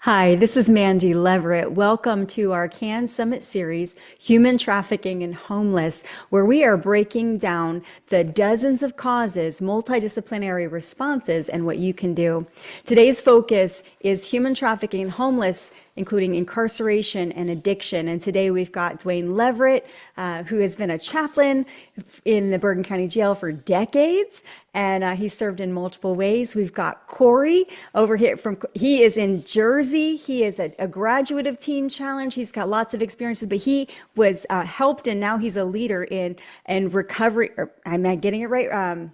Hi, this is Mandy Leverett. Welcome to our CAN Summit series, Human Trafficking and Homeless, where we are breaking down the dozens of causes, multidisciplinary responses, and what you can do. Today's focus is human trafficking and homeless, including incarceration and addiction. And today we've got Dwayne Leverett, who has been a chaplain in the Bergen County Jail for decades, and he's served in multiple ways. We've got Corey over here he is in Jersey. He is a graduate of Teen Challenge. He's got lots of experiences, but he was helped, and now he's a leader in recovery. Am I getting it right?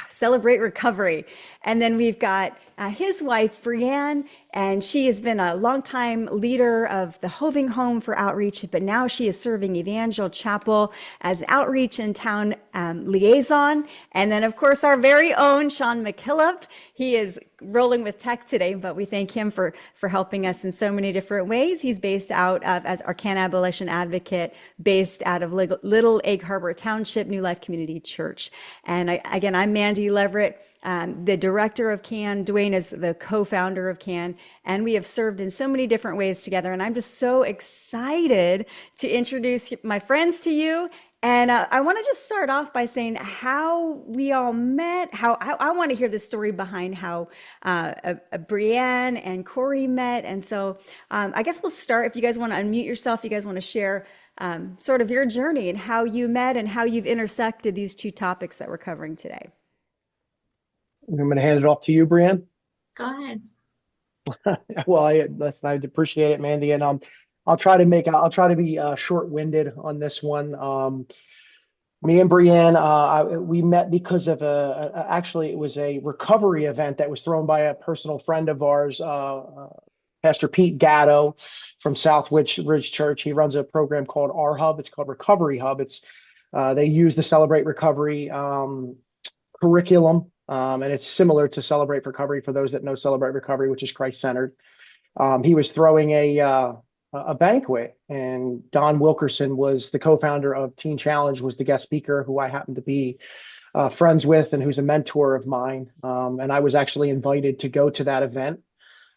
Celebrate Recovery. And then we've got his wife, Brianne, and she has been a longtime leader of the Hoving Home for outreach, but now she is serving Evangel Chapel as outreach and town liaison. And then, of course, our very own Sean McKillop. He is rolling with tech today, but we thank him for helping us in so many different ways. He's based out of, as our CAN abolition advocate, based out of Little Egg Harbor Township New Life Community Church. And again, I'm Mandy Leverett, the director of CAN. Dwayne is the co-founder of CAN, and we have served in so many different ways together. And I'm just so excited to introduce my friends to you. And I want to just start off by saying how we all met. How I want to hear the story behind how Brianne and Corey met. And so I guess we'll start. If you guys want to unmute yourself, you guys want to share sort of your journey and how you met and how you've intersected these two topics that we're covering today. I'm going to hand it off to you, Brianne. Go ahead. Well, I'd appreciate it, Mandy, and I'll try to be short-winded on this one. Me and Brianne, we met because of actually it was a recovery event that was thrown by a personal friend of ours, Pastor Pete Gatto from South Ridge Church. He runs a program called Our Hub. It's called Recovery Hub. They use the Celebrate Recovery curriculum. And it's similar to Celebrate Recovery for those that know Celebrate Recovery, which is Christ-centered. He was throwing a banquet, and Don Wilkerson was the co-founder of Teen Challenge, was the guest speaker, who I happen to be friends with and who's a mentor of mine. And I was actually invited to go to that event.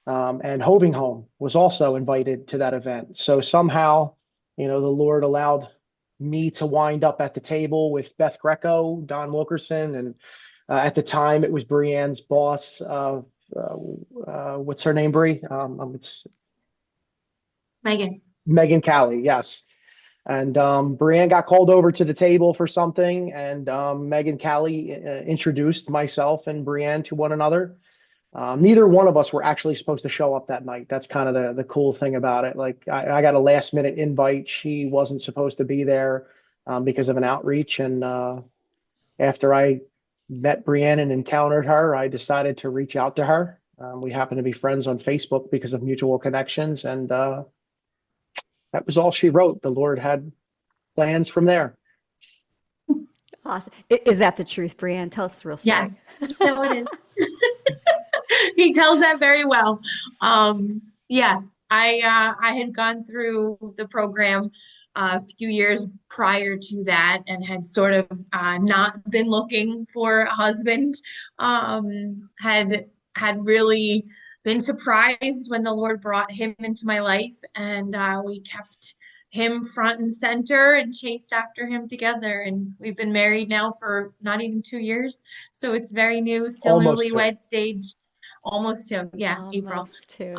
And Hoving Home was also invited to that event. So somehow, the Lord allowed me to wind up at the table with Beth Greco, Don Wilkerson, and at the time, it was Brianne's boss. What's her name, Bri? It's Megan. Megan Callie, yes. And Brianne got called over to the table for something, and Megan Callie introduced myself and Brianne to one another. Neither one of us were actually supposed to show up that night. That's kind of the cool thing about it. Like I got a last minute invite. She wasn't supposed to be there because of an outreach. And after I met Brianne and encountered her, I decided to reach out to her. We happen to be friends on Facebook because of mutual connections, and that was all she wrote. The Lord had plans from there. Awesome. Is that the truth, Brianne? Tell us the real story. Yeah, no, it is. He tells that very well. Yeah, I had gone through the program a few years prior to that and had sort of not been looking for a husband. Had really been surprised when the Lord brought him into my life, and we kept him front and center and chased after him together. And we've been married now for not even 2 years, so it's very new, still newlywed stage. Almost two, yeah, Almost April. two.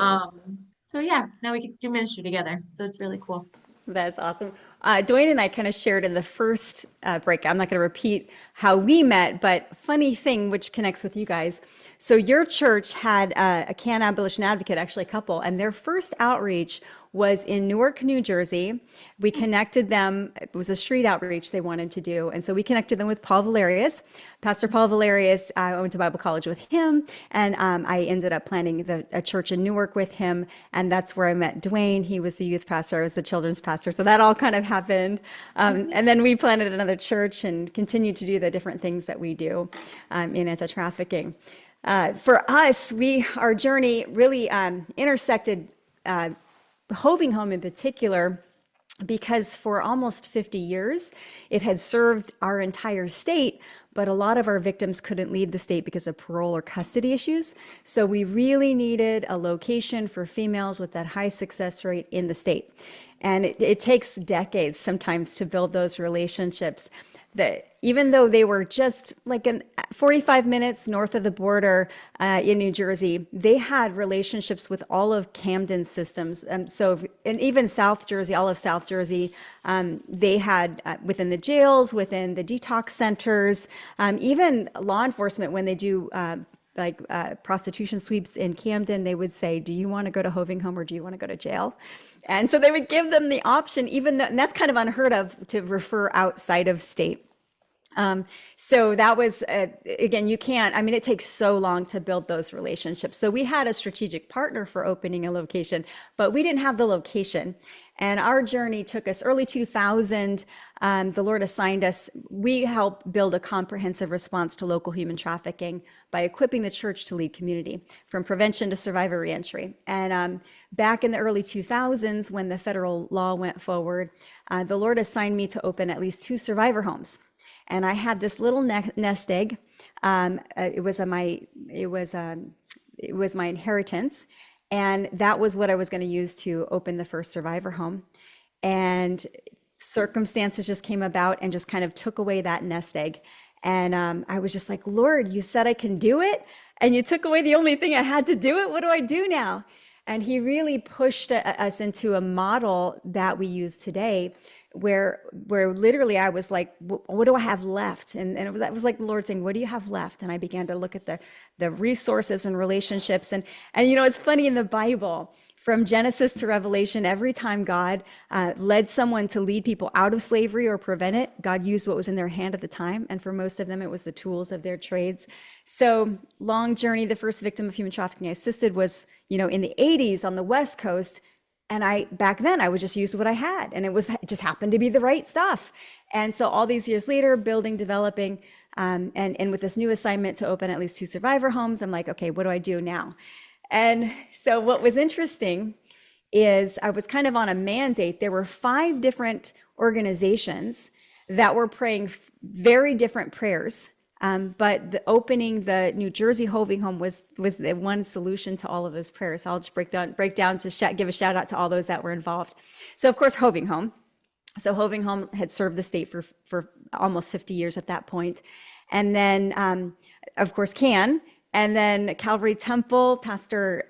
So yeah, now we can do ministry together. So it's really cool. That's awesome. Dwayne and I kind of shared in the first break. I'm not going to repeat how we met, but funny thing, which connects with you guys. So your church had a CAN abolition advocate, actually a couple, and their first outreach was in Newark, New Jersey. We connected them. It was a street outreach they wanted to do. And so we connected them with Paul Valerius. Pastor Paul Valerius, I went to Bible college with him, and I ended up planning a church in Newark with him. And that's where I met Dwayne. He was the youth pastor. I was the children's pastor. So that all kind of happened. And then we planted another church and continued to do the different things that we do in anti-trafficking. For us, our journey really intersected Hoving Home in particular because for almost 50 years, it had served our entire state, but a lot of our victims couldn't leave the state because of parole or custody issues. So we really needed a location for females with that high success rate in the state. And it takes decades sometimes to build those relationships. That even though they were just like 45 minutes north of the border in New Jersey, they had relationships with all of Camden's systems. And even South Jersey, all of South Jersey, they had within the jails, within the detox centers, even law enforcement, when they do prostitution sweeps in Camden, they would say, do you want to go to Hoving Home or do you want to go to jail? And so they would give them the option, even though, and that's kind of unheard of, to refer outside of state. So that was, again, you can't, I mean, it takes so long to build those relationships. So we had a strategic partner for opening a location, but we didn't have the location. And our journey took us early 2000. The Lord assigned us, we helped build a comprehensive response to local human trafficking by equipping the church to lead community from prevention to survivor reentry. And back in the early 2000s, when the federal law went forward, the Lord assigned me to open at least 2 survivor homes. And I had this little nest egg. It was my inheritance, and that was what I was going to use to open the first survivor home. And circumstances just came about and just kind of took away that nest egg. And I was just like, Lord, you said I can do it, and you took away the only thing I had to do it. What do I do now? And He really pushed us into a model that we use today, where literally I was like, what do I have left? And that was like the Lord saying, what do you have left? And I began to look at the resources and relationships. And it's funny, in the Bible, from Genesis to Revelation, every time God led someone to lead people out of slavery or prevent it, God used what was in their hand at the time. And for most of them, it was the tools of their trades. So long journey. The first victim of human trafficking I assisted was, in the 80s on the West Coast. And back then I would just use what I had, and it just happened to be the right stuff. And so all these years later, building, developing, and with this new assignment to open at least 2 survivor homes, I'm like, okay, what do I do now? And so what was interesting is I was kind of on a mandate. There were 5 different organizations that were praying very different prayers. But opening the New Jersey Hoving Home was the one solution to all of those prayers. I'll just break down to give a shout out to all those that were involved. So of course, Hoving Home. So Hoving Home had served the state for almost 50 years at that point. And then, of course, CAN, and then Calvary Temple, Pastor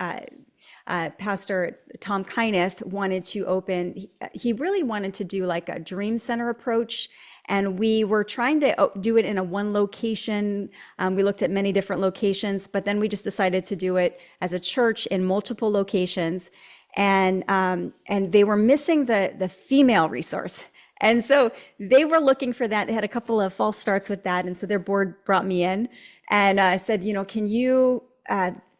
Tom Kyneth wanted to open, he really wanted to do like a dream center approach. And we were trying to do it in a one location. We looked at many different locations, but then we just decided to do it as a church in multiple locations. And they were missing the female resource. And so they were looking for that. They had a couple of false starts with that. And so their board brought me in and said, can you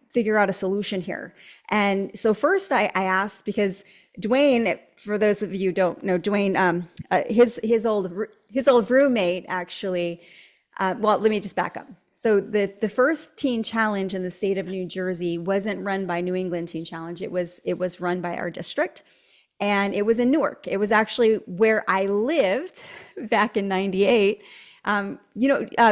figure out a solution here? And so first I asked, because Dwayne, for those of you who don't know, Dwayne, his old roommate actually, well, let me just back up. So the first teen challenge in the state of New Jersey wasn't run by New England Teen Challenge. It was run by our district, and it was in Newark. It was actually where I lived back in '98. Brianne,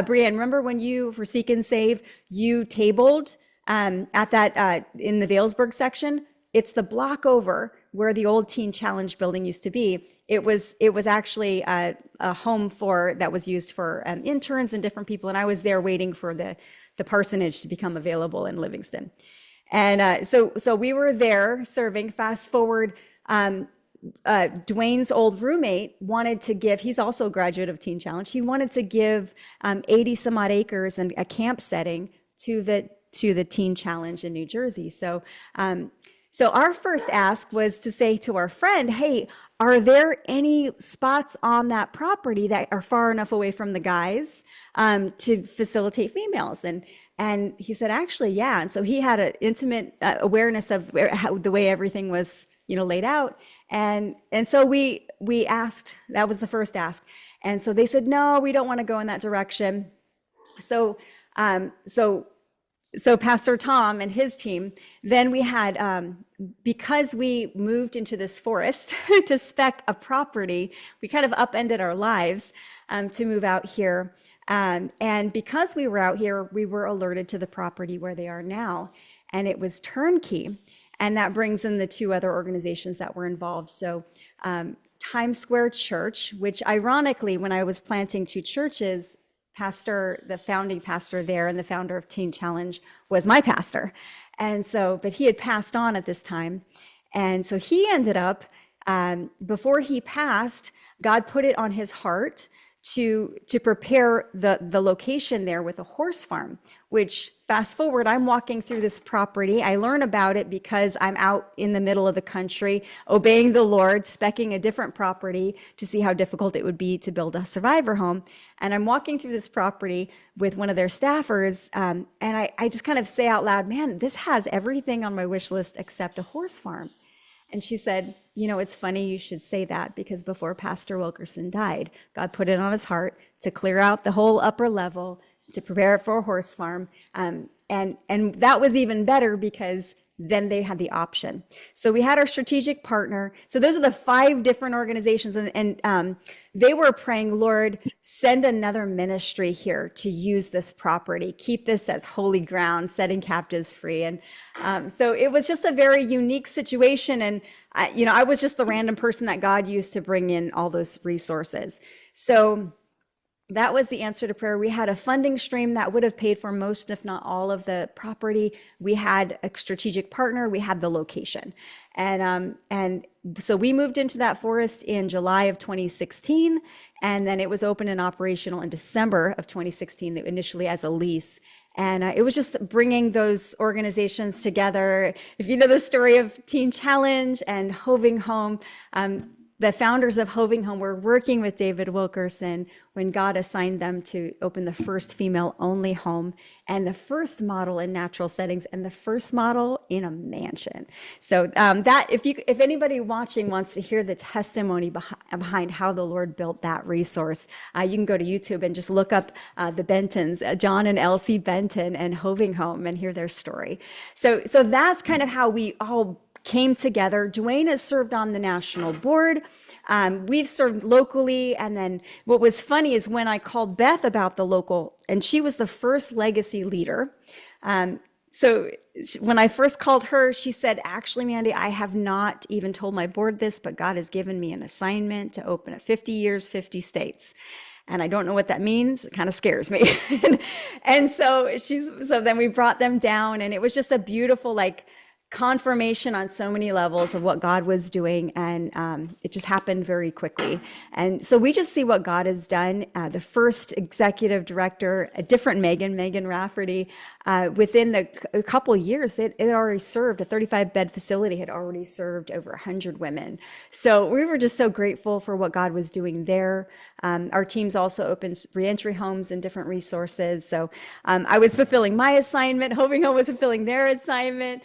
remember when you, for Seek and Save, you tabled at that in the Vailsburg section? It's the block over where the old Teen Challenge building used to be. It was actually a home that was used for interns and different people. And I was there waiting for the parsonage to become available in Livingston. And so we were there serving. Fast forward, Dwayne's old roommate wanted to give, he's also a graduate of Teen Challenge. He wanted to give 80 some odd acres and a camp setting to the Teen Challenge in New Jersey. So our first ask was to say to our friend, hey, are there any spots on that property that are far enough away from the guys to facilitate females? And he said, actually, yeah. And so he had an intimate awareness of the way everything was, laid out. And so we asked, that was the first ask. And so they said, no, we don't want to go in that direction. So so Pastor Tom and his team, then we had, because we moved into this forest to spec a property, we kind of upended our lives to move out here. And because we were out here, we were alerted to the property where they are now, and it was turnkey. And that brings in the two other organizations that were involved. So Times Square Church, which ironically, when I was planting two churches, the founding pastor there and the founder of Teen Challenge was my pastor. And so, but he had passed on at this time. And so he ended up, before he passed, God put it on his heart to prepare the location there with a horse farm, which fast forward, I'm walking through this property. I learn about it because I'm out in the middle of the country, obeying the Lord, specking a different property to see how difficult it would be to build a survivor home. And I'm walking through this property with one of their staffers. And I just kind of say out loud, man, this has everything on my wish list except a horse farm. And she said, you know, it's funny you should say that, because before Pastor Wilkerson died, God put it on his heart to clear out the whole upper level, to prepare it for a horse farm. And that was even better because then they had the option. So we had our strategic partner. So those are the 5 different organizations. And they were praying, Lord, send another ministry here to use this property, keep this as holy ground, setting captives free. And so it was just a very unique situation. And I was just the random person that God used to bring in all those resources. So that was the answer to prayer. We had a funding stream that would have paid for most, if not all, of the property. We had a strategic partner. We had the location. And so we moved into that forest in July of 2016. And then it was open and operational in December of 2016, initially as a lease. And it was just bringing those organizations together. If you know the story of Teen Challenge and Hoving Home, the founders of Hoving Home were working with David Wilkerson when God assigned them to open the first female-only home and the first model in natural settings and the first model in a mansion. So that if anybody watching wants to hear the testimony behind how the Lord built that resource, you can go to YouTube and just look up the Bentons, John and Elsie Benton and Hoving Home, and hear their story. So that's kind of how we all came together. Dwayne has served on the national board. We've served locally. And then what was funny is when I called Beth about the local, and she was the first legacy leader. So when I first called her, she said, actually, Mandy, I have not even told my board this, but God has given me an assignment to open at 50 years, 50 states. And I don't know what that means. It kind of scares me. And so then we brought them down, and it was just a beautiful, confirmation on so many levels of what God was doing, and it just happened very quickly. And so we just see what God has done. The first executive director, a different Megan Rafferty, within a couple years, it had already served, a 35-bed facility had already served over 100 women. So we were just so grateful for what God was doing there. Our teams also opened reentry homes and different resources. So I was fulfilling my assignment. Hoving Home was fulfilling their assignment.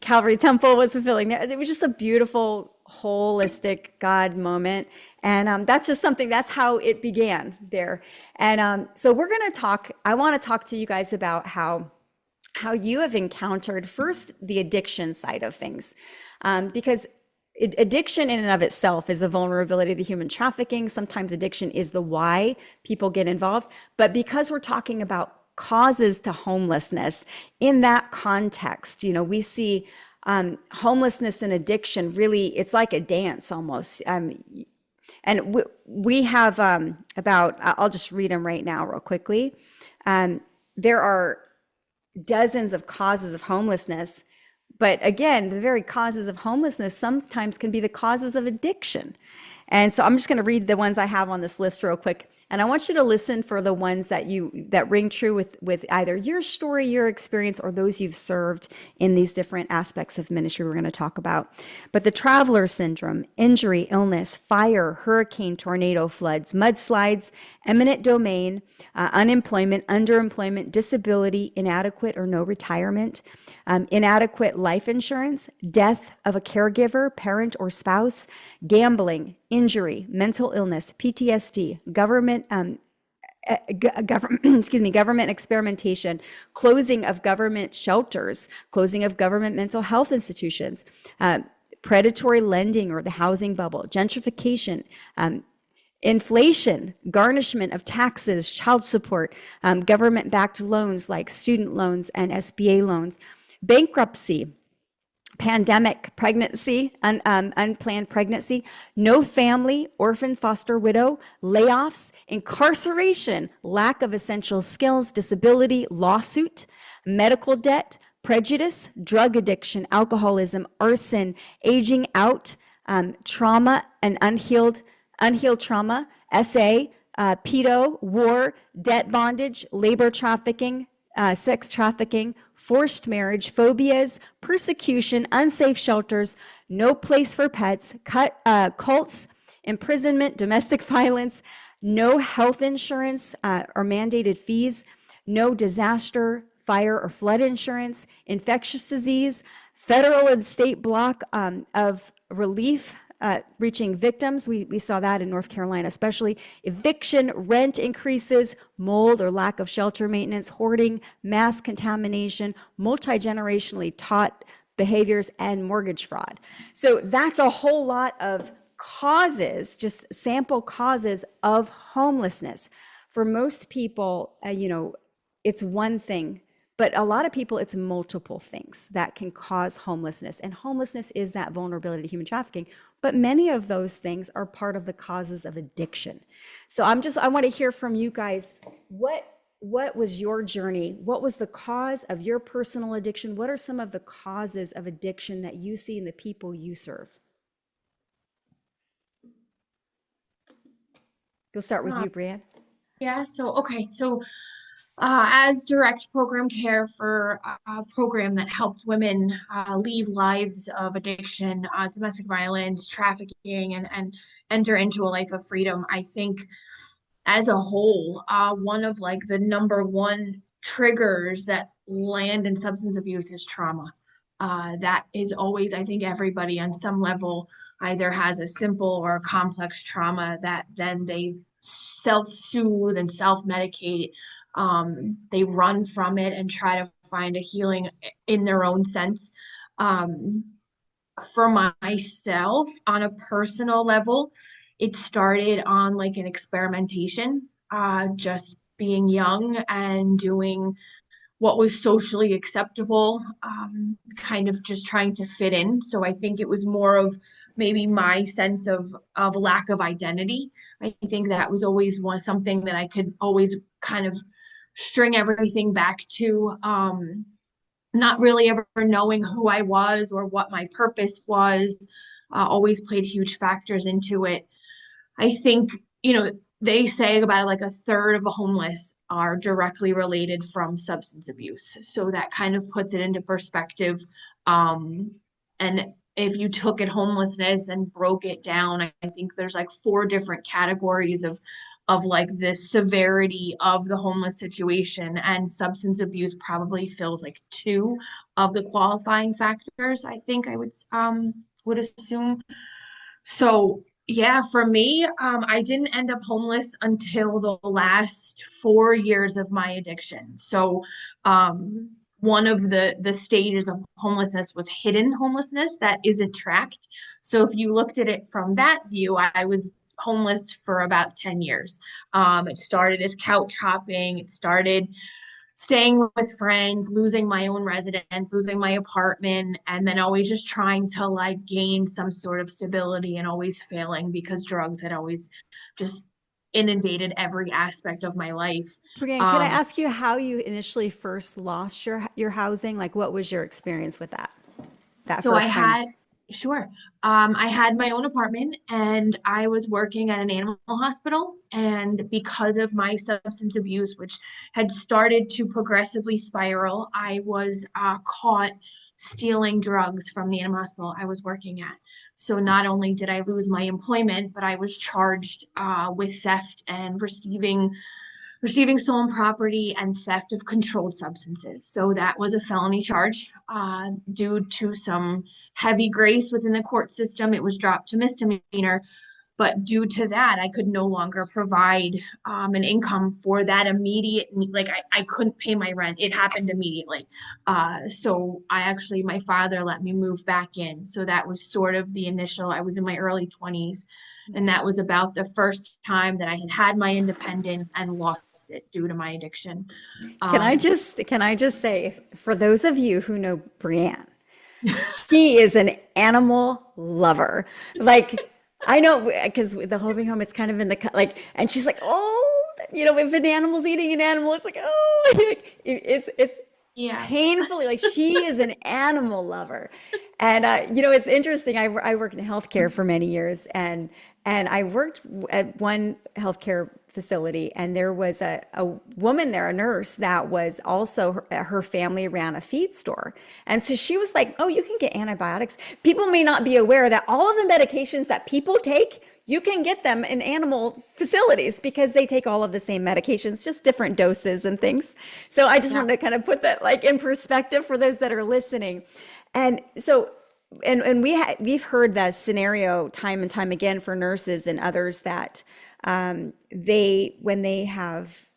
Calvary Temple was fulfilling there. It was just a beautiful, holistic God moment. And that's how it began there. And so we're going to talk, I want to talk to you guys about how you have encountered first the addiction side of things. Because addiction in and of itself is a vulnerability to human trafficking. Sometimes addiction is the why people get involved. But because we're talking about causes to homelessness, in that context, we see homelessness and addiction really, it's like a dance almost. And we have I'll just read them right now real quickly. There are dozens of causes of homelessness, but again, the very causes of homelessness sometimes can be the causes of addiction. And so I'm just going to read the ones I have on this list real quick. And I want you to listen for the ones that ring true with either your story, your experience, or those you've served in these different aspects of ministry we're going to talk about. But the traveler syndrome, injury, illness, fire, hurricane, tornado, floods, mudslides, eminent domain, unemployment, underemployment, disability, inadequate or no retirement, inadequate life insurance, death of a caregiver, parent or spouse, gambling, injury, mental illness, PTSD, government government, excuse me, government experimentation, closing of government shelters, closing of government mental health institutions, predatory lending or the housing bubble, gentrification, inflation, garnishment of taxes, child support, government-backed loans like student loans and SBA loans, bankruptcy, pandemic, pregnancy, unplanned pregnancy, no family, orphan, foster, widow, layoffs, incarceration, lack of essential skills, disability, lawsuit, medical debt, prejudice, drug addiction, alcoholism, arson, aging out, trauma and unhealed trauma, SA, pedo, war, debt bondage, labor trafficking, sex trafficking, forced marriage, phobias, persecution, unsafe shelters, no place for pets, cults, imprisonment, domestic violence, no health insurance or mandated fees, no disaster, fire, or flood insurance, infectious disease, federal and state block of relief reaching victims. We saw that in North Carolina, especially eviction, rent increases, mold or lack of shelter maintenance, hoarding, mass contamination, multi-generationally taught behaviors, and mortgage fraud. So that's a whole lot of causes, just sample causes of homelessness. For most people, it's one thing, but a lot of people, it's multiple things that can cause homelessness. And homelessness is that vulnerability to human trafficking. But many of those things are part of the causes of addiction. So I want to hear from you guys. What was your journey? What was the cause of your personal addiction? What are some of the causes of addiction that you see in the people you serve? We'll start with you, Brianne. Yeah, so as direct program care for a program that helped women leave lives of addiction, domestic violence, trafficking, and enter into a life of freedom, I think as a whole, one of like the number one triggers that land in substance abuse is trauma. That is always, I think everybody on some level either has a simple or a complex trauma that then they self-soothe and self-medicate. They run from it and try to find a healing in their own sense. For myself, on a personal level, it started on like an experimentation, just being young and doing what was socially acceptable, kind of just trying to fit in. So I think it was more of maybe my sense of lack of identity. I think that was always something that I could always kind of string everything back to, not really ever knowing who I was or what my purpose was, always played huge factors into it. I think, they say about like a third of the homeless are directly related from substance abuse. So that kind of puts it into perspective. And if you took it homelessness and broke it down, I think there's like 4 different categories of like the severity of the homeless situation, and substance abuse probably fills like 2 of the qualifying factors, I think I would assume. So yeah, for me, I didn't end up homeless until the last 4 years of my addiction. So one of the stages of homelessness was hidden homelessness that isn't tracked. So if you looked at it from that view, I was homeless for about 10 years. It started as couch hopping. It started staying with friends, losing my own residence, losing my apartment, and then always just trying to like gain some sort of stability and always failing because drugs had always just inundated every aspect of my life. Brianne, can I ask you how you initially first lost your housing? Like, what was your experience with that? So First time? sure. I had my own apartment and I was working at an animal hospital. And because of my substance abuse, which had started to progressively spiral, I was caught stealing drugs from the animal hospital I was working at. So not only did I lose my employment, but I was charged with theft and receiving stolen property and theft of controlled substances. So that was a felony charge. Due to some heavy grace within the court system, it was dropped to misdemeanor. But due to that, I could no longer provide an income for that immediate, like I couldn't pay my rent. It happened immediately. So my father let me move back in. So that was sort of the initial, I was in my early 20s. And that was about the first time that I had had my independence and lost it due to my addiction. Um, Can I just say, for those of you who know Brienne, she is an animal lover. Like, I know because with the Hoving Home, it's kind of in the like, and she's like, oh, if an animal's eating an animal, it's like, oh, like, it's yeah. painfully like she is an animal lover. And it's interesting. I worked in healthcare for many years, and I worked at one healthcare facility, and there was a woman there, a nurse, that was also her family ran a feed store. And so she was like, oh, you can get antibiotics. People may not be aware that all of the medications that people take, you can get them in animal facilities because they take all of the same medications, just different doses and things. So I just Yeah. wanted to kind of put that like in perspective for those that are listening. And so and we've heard that scenario time and time again for nurses and others that they when they have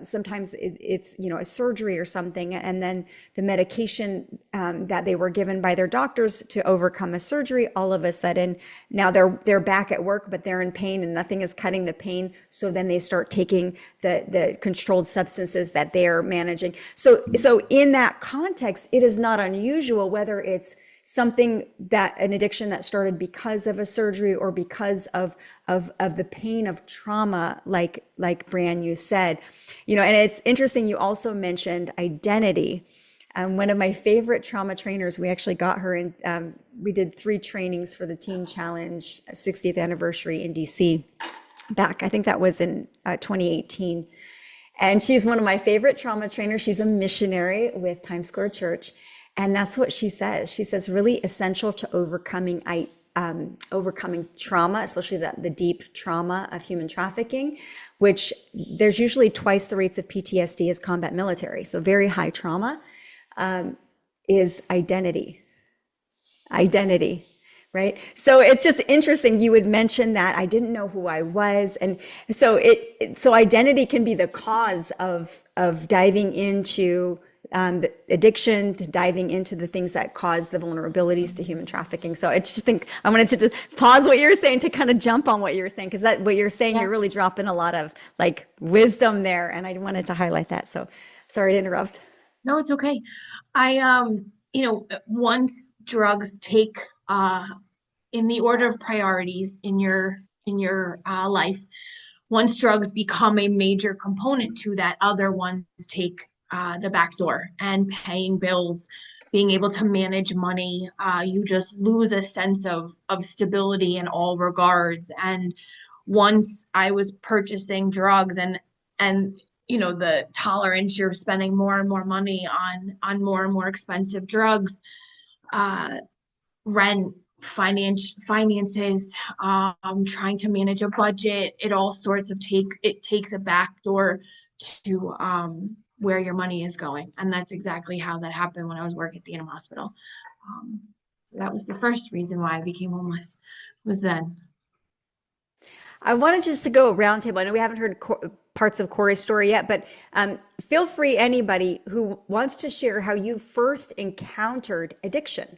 sometimes it's a surgery or something, and then the medication that they were given by their doctors to overcome a surgery, all of a sudden now they're back at work, but they're in pain and nothing is cutting the pain. So then they start taking the controlled substances that they're managing. So in that context, it is not unusual whether it's something that an addiction that started because of a surgery or because of the pain of trauma, like Bran, you said, and it's interesting. You also mentioned identity. One of my favorite trauma trainers, we actually got her in, we did 3 trainings for the Teen Challenge 60th anniversary in DC back. I think that was in 2018. And she's one of my favorite trauma trainers. She's a missionary with Times Square Church. And that's what she says. She says really essential to overcoming trauma, especially the deep trauma of human trafficking, which there's usually twice the rates of PTSD as combat military. So very high trauma is identity, right? So it's just interesting. You would mention that I didn't know who I was. And so so identity can be the cause of diving into the addiction, to diving into the things that cause the vulnerabilities to human trafficking. So I just think I wanted to just pause what you're saying to kind of jump on what you're saying, because that what you're saying, Yeah. you're really dropping a lot of like wisdom there. And I wanted to highlight that. So sorry to interrupt. No, it's okay. Once drugs take in the order of priorities in your life, once drugs become a major component to that, other ones take the back door, and paying bills, being able to manage money, you just lose a sense of stability in all regards. And once I was purchasing drugs and the tolerance, you're spending more and more money on more and more expensive drugs, uh rent, finances, trying to manage a budget, it all sorts of it takes a back door to where your money is going. And that's exactly how that happened when I was working at the animal hospital. So that was the first reason why I became homeless, was then. I wanted just to go roundtable. I know we haven't heard parts of Corey's story yet, but feel free, anybody who wants to share how you first encountered addiction.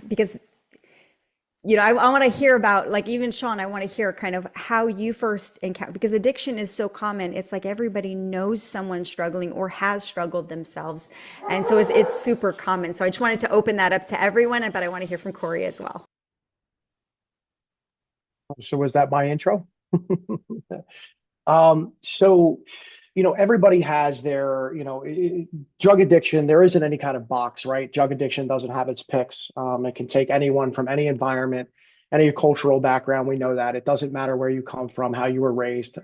Because, I want to hear about, like, even Sean, I want to hear kind of how you first encountered, because addiction is so common. It's like everybody knows someone struggling or has struggled themselves. And so it's super common. So I just wanted to open that up to everyone, but I want to hear from Corey as well. So was that my intro? So, everybody has their, drug addiction. There isn't any kind of box, right? Drug addiction doesn't have its picks. It can take anyone from any environment, any cultural background. We know that. It doesn't matter where you come from, how you were raised.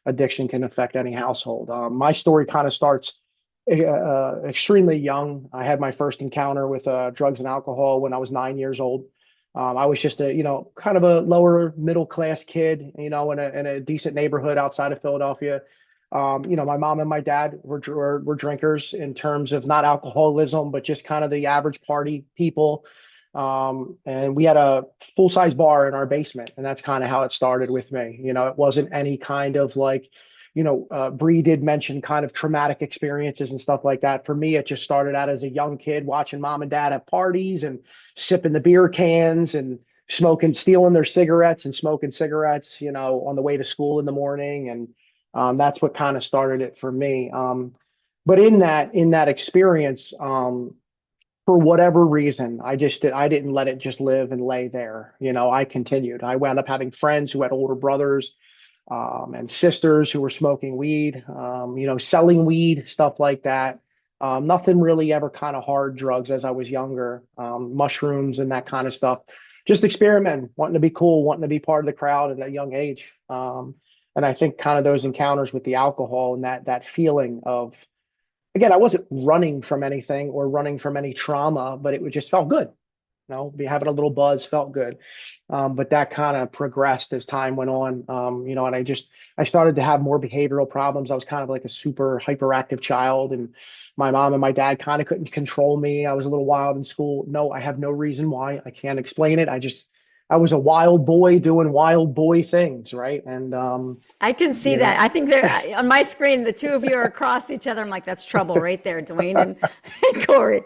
Addiction can affect any household. My story kind of starts extremely young. I had my first encounter with drugs and alcohol when I was 9 years old. I was just a, kind of a lower middle class kid, in a decent neighborhood outside of Philadelphia. My mom and my dad were drinkers in terms of not alcoholism, but just kind of the average party people. And we had a full-size bar in our basement, and that's kind of how it started with me. It wasn't any kind of like, Bree did mention kind of traumatic experiences and stuff like that. For me, it just started out as a young kid watching mom and dad have parties and sipping the beer cans and stealing their cigarettes and smoking cigarettes, on the way to school in the morning. And that's what kind of started it for me. But in that experience, for whatever reason, I didn't let it just live and lay there. I continued. I wound up having friends who had older brothers and sisters who were smoking weed, selling weed, stuff like that. Nothing really ever kind of hard drugs as I was younger, mushrooms and that kind of stuff. Just experimenting, wanting to be cool, wanting to be part of the crowd at a young age. And I think kind of those encounters with the alcohol and that feeling of, again, I wasn't running from anything or running from any trauma, but it just felt good. Be having a little buzz felt good. But that kind of progressed as time went on. And I started to have more behavioral problems. I was kind of like a super hyperactive child, and my mom and my dad kind of couldn't control me. I was a little wild in school. No, I have no reason why. I can't explain it. I was a wild boy doing wild boy things, right? And I can see that. I think they're on my screen, the two of you are across each other. I'm like, that's trouble right there, Dwayne and Corey.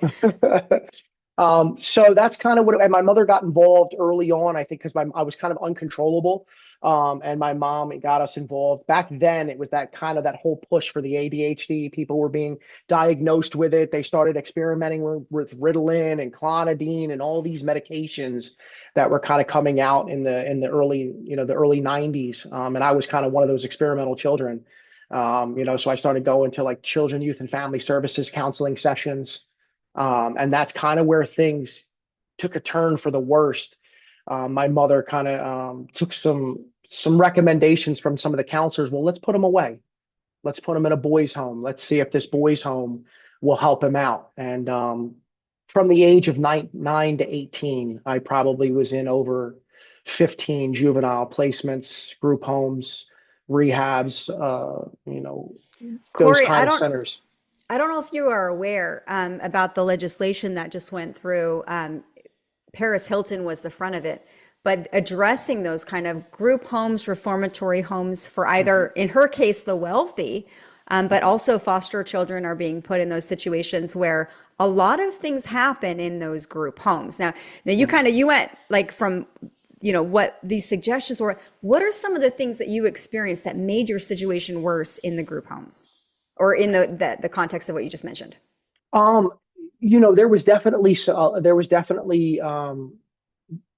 So that's kind of and my mother got involved early on, I think, because I was kind of uncontrollable. And my mom got us involved. Back then, it was that whole push for the ADHD. People were being diagnosed with it. They started experimenting with Ritalin and Clonidine and all these medications that were kind of coming out in the early 90s. And I was kind of one of those experimental children. So I started going to like children, youth, and family services counseling sessions. And that's kind of where things took a turn for the worst. My mother kind of took some recommendations from some of the counselors. Well, let's put him away. Let's put him in a boys' home. Let's see if this boys' home will help him out. And from the age of 9 to 18, I probably was in over 15 juvenile placements, group homes, rehabs, those Corey, kind of centers. I don't know if you are aware about the legislation that just went through. Paris Hilton was the front of it, but addressing those kind of group homes, reformatory homes for either, in her case, the wealthy, but also foster children are being put in those situations where a lot of things happen in those group homes. Now you went like from, what these suggestions were. What are some of the things that you experienced that made your situation worse in the group homes? Or in the context of what you just mentioned? There was definitely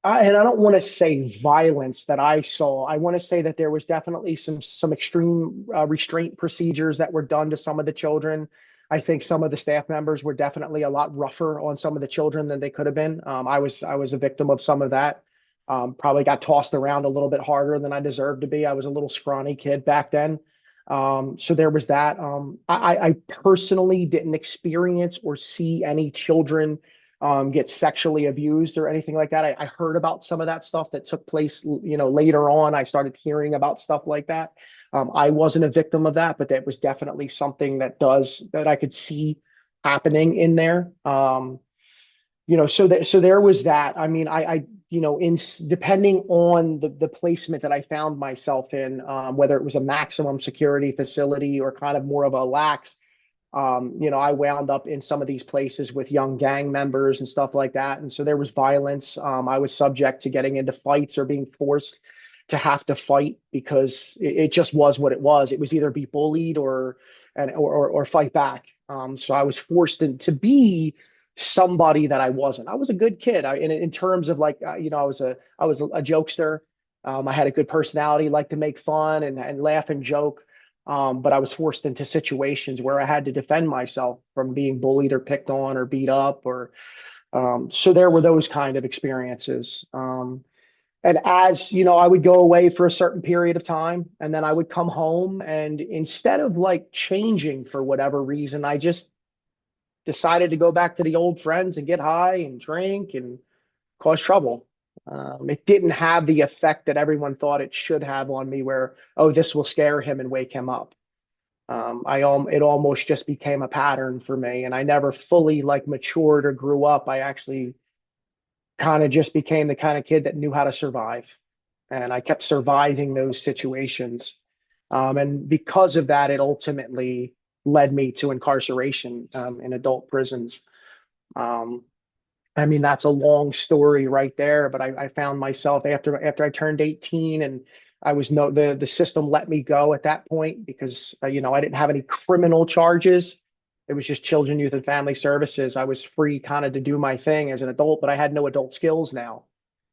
and I don't want to say violence that I saw. I want to say that there was definitely some extreme restraint procedures that were done to some of the children. I think some of the staff members were definitely a lot rougher on some of the children than they could have been. I was a victim of some of that. Probably got tossed around a little bit harder than I deserved to be. I was a little scrawny kid back then. So there was that. I personally didn't experience or see any children get sexually abused or anything like that. I heard about some of that stuff that took place, later on. I started hearing about stuff like that. I wasn't a victim of that, but that was definitely something that I could see happening in there. So there was that. I mean, depending on the placement that I found myself in, whether it was a maximum security facility or kind of more of a lax, I wound up in some of these places with young gang members and stuff like that. And so there was violence. I was subject to getting into fights or being forced to have to fight because it just was what it was. It was either be bullied or fight back. So I was forced to be somebody that I wasn't. I was a good kid. In terms of like, I was a jokester. I had a good personality, liked to make fun and laugh and joke. But I was forced into situations where I had to defend myself from being bullied or picked on or beat up so there were those kind of experiences. And as I would go away for a certain period of time and then I would come home, and instead of like changing for whatever reason, I just decided to go back to the old friends and get high and drink and cause trouble. It didn't have the effect that everyone thought it should have on me where, oh, this will scare him and wake him up. It almost just became a pattern for me, and I never fully like matured or grew up. I actually kind of just became the kind of kid that knew how to survive. And I kept surviving those situations. And because of that, it ultimately led me to incarceration in adult prisons. Um, I mean, that's a long story right there, but I found myself after I turned 18 and I was no the system let me go at that point because I didn't have any criminal charges. It was just children, youth, and family services. I was free kind of to do my thing as an adult, but I had no adult skills now.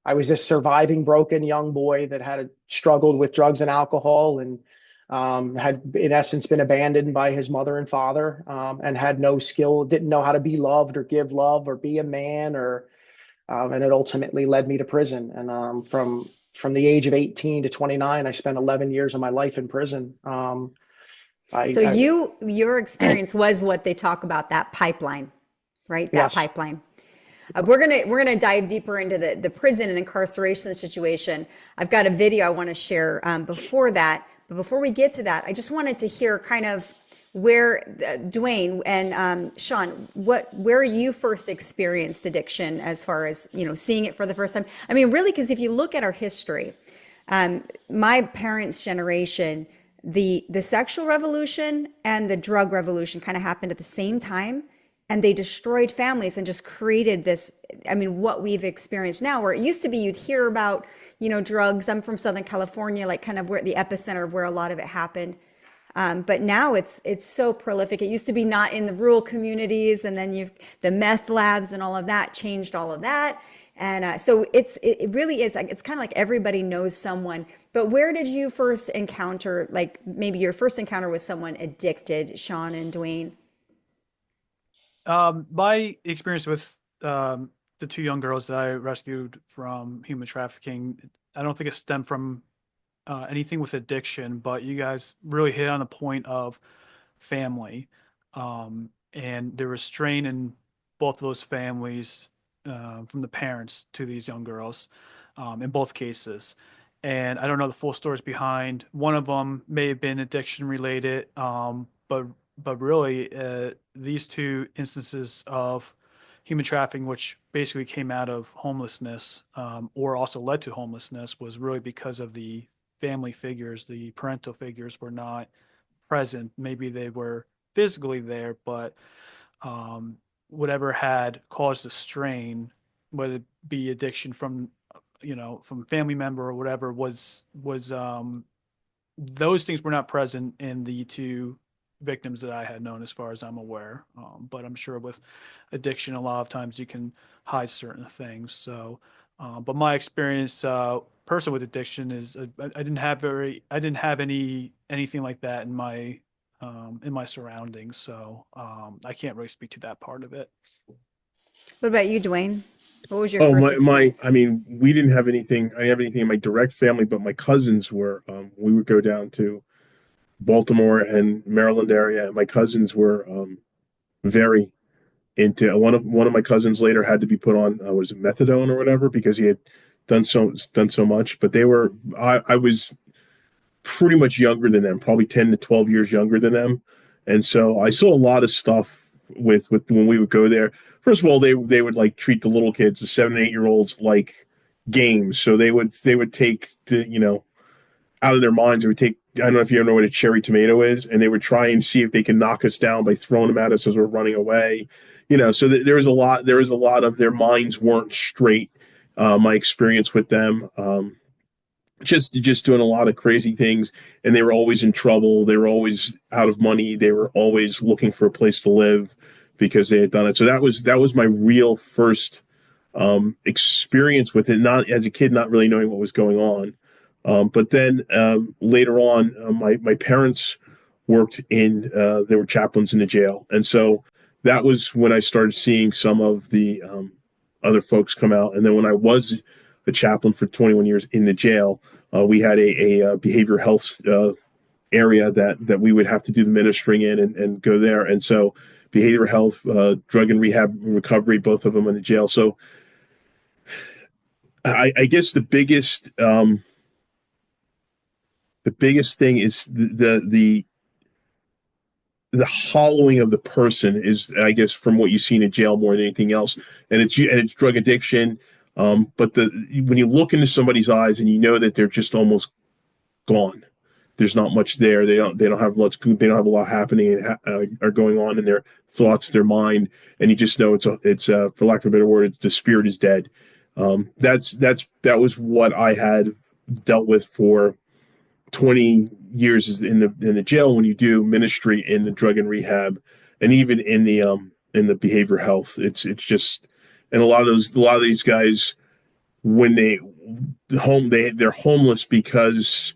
I was this surviving broken young boy that had struggled with drugs and alcohol and had in essence been abandoned by his mother and father, and had no skill, didn't know how to be loved or give love or be a man, or and it ultimately led me to prison. And from the age of 18 to 29, I spent 11 years of my life in prison. So I your experience was what they talk about, that pipeline, right? That Yes. pipeline. We're gonna dive deeper into the prison and incarceration situation. I've got a video I want to share before that, but before we get to that, I just wanted to hear kind of where Dwayne and Sean, where you first experienced addiction, as far as seeing it for the first time. I mean, really, because if you look at our history, my parents' generation, the sexual revolution and the drug revolution kind of happened at the same time, and they destroyed families and just created this, I mean, what we've experienced now, where it used to be you'd hear about drugs. I'm from Southern California, like kind of where the epicenter of where a lot of it happened. But now it's so prolific. It used to be not in the rural communities, and then the meth labs and all of that changed all of that. And so it really is, it's kind of like everybody knows someone. But where did you first encounter, like maybe your first encounter with someone addicted, Sean and Dwayne? My experience with the two young girls that I rescued from human trafficking, I don't think it stemmed from anything with addiction, but you guys really hit on the point of family. And there was strain in both of those families, from the parents to these young girls, in both cases. And I don't know the full stories behind. One of them may have been addiction related, but really, these two instances of human trafficking, which basically came out of homelessness, or also led to homelessness, was really because of the family figures. The parental figures were not present. Maybe they were physically there, but whatever had caused the strain, whether it be addiction from from family member or whatever, was those things were not present in the two victims that I had known, as far as I'm aware. But I'm sure with addiction, a lot of times you can hide certain things. So, but my experience, person with addiction is, I didn't have anything like that in my surroundings. So, I can't really speak to that part of it. What about you, Dwayne? What was your Oh, first my, experience? I mean, we didn't have anything. I didn't have anything in my direct family, but my cousins were, we would go down to Baltimore and Maryland area. And my cousins were, very into one of my cousins later had to be put on, was it methadone or whatever, because he had done so much. But I was pretty much younger than them, probably 10 to 12 years younger than them. And so I saw a lot of stuff with when we would go there. First of all, they would like treat the little kids, the 7 and 8 year olds, like games. So they would take out of their minds. They would take, I don't know if you ever know what a cherry tomato is, and they would try and see if they can knock us down by throwing them at us as we're running away. So there was a lot of their minds weren't straight. My experience with them, just doing a lot of crazy things, and they were always in trouble. They were always out of money. They were always looking for a place to live because they had done it. So that was my real first experience with it. Not as a kid, not really knowing what was going on. But then later on, my parents worked in, they were chaplains in the jail, and so that was when I started seeing some of the other folks come out. And then when I was a chaplain for 21 years in the jail, we had a behavioral health area that we would have to do the ministering in and go there. And so behavioral health, drug and rehab recovery, both of them in the jail. So I guess the biggest thing is the hollowing of the person is, I guess, from what you see in a jail more than anything else. And it's drug addiction. But when you look into somebody's eyes and you know that they're just almost gone, there's not much there. They don't have lots. They don't have a lot happening or going on in their thoughts, their mind, and you just know it's for lack of a better word, the spirit is dead. That was what I had dealt with for 20 years is in the jail when you do ministry in the drug and rehab, and even in the behavior health. It's just, and a lot of these guys, when they're homeless because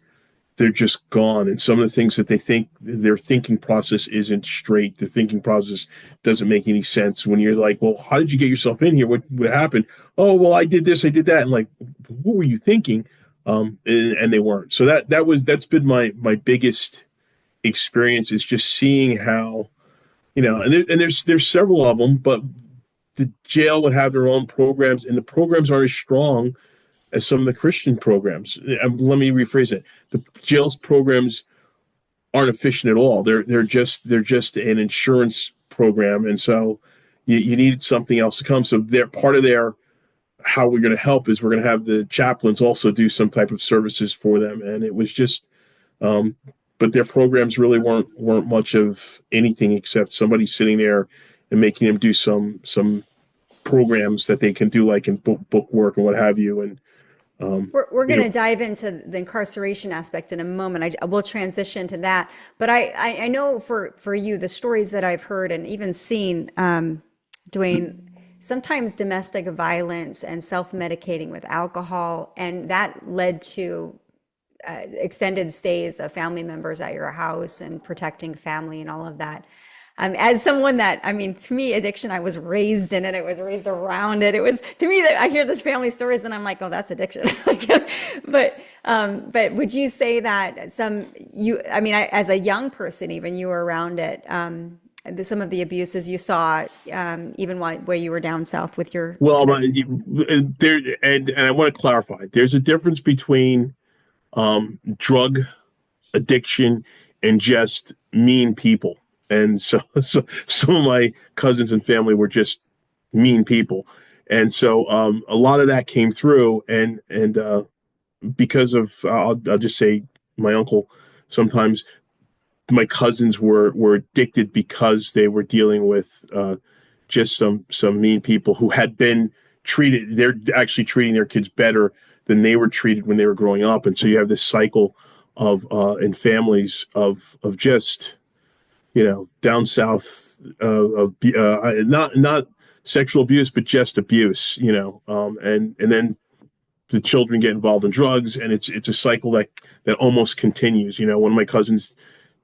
they're just gone, and some of the things that they think, their thinking process isn't straight. Their thinking process doesn't make any sense. When you're like, well, how did you get yourself in here? What happened? Oh, well, I did this, I did that. And like, what were you thinking? And they weren't. So that's been my biggest experience, is just seeing how, there's several of them, but the jail would have their own programs, and the programs aren't as strong as some of the Christian programs. Let me rephrase it. The jail's programs aren't efficient at all. They're just an insurance program, and so you need something else to come. So they're part of their, how we're going to help is we're going to have the chaplains also do some type of services for them, and it was just, but their programs really weren't much of anything except somebody sitting there and making them do some programs that they can do, like in book work and what have you. And we're going to dive into the incarceration aspect in a moment. I will transition to that, but I know for you, the stories that I've heard and even seen, Dwayne, sometimes domestic violence and self-medicating with alcohol, and that led to extended stays of family members at your house and protecting family and all of that. As someone that, I mean, to me, addiction, I was raised in it. I was raised around it. It was, to me, that I hear those family stories and I'm like, oh, that's addiction. But would you say that as a young person, even you were around it, some of the abuses you saw, even while you were down south with your. Well, there, and I want to clarify, there's a difference between drug addiction and just mean people. And so some of my cousins and family were just mean people. And so a lot of that came through, and because of, I'll just say, my uncle, sometimes my cousins were addicted because they were dealing with just some mean people who had been treated. They're actually treating their kids better than they were treated when they were growing up. And so you have this cycle of in families of just, down south of not sexual abuse, but just abuse, and then the children get involved in drugs, and it's a cycle that almost continues. One of my cousins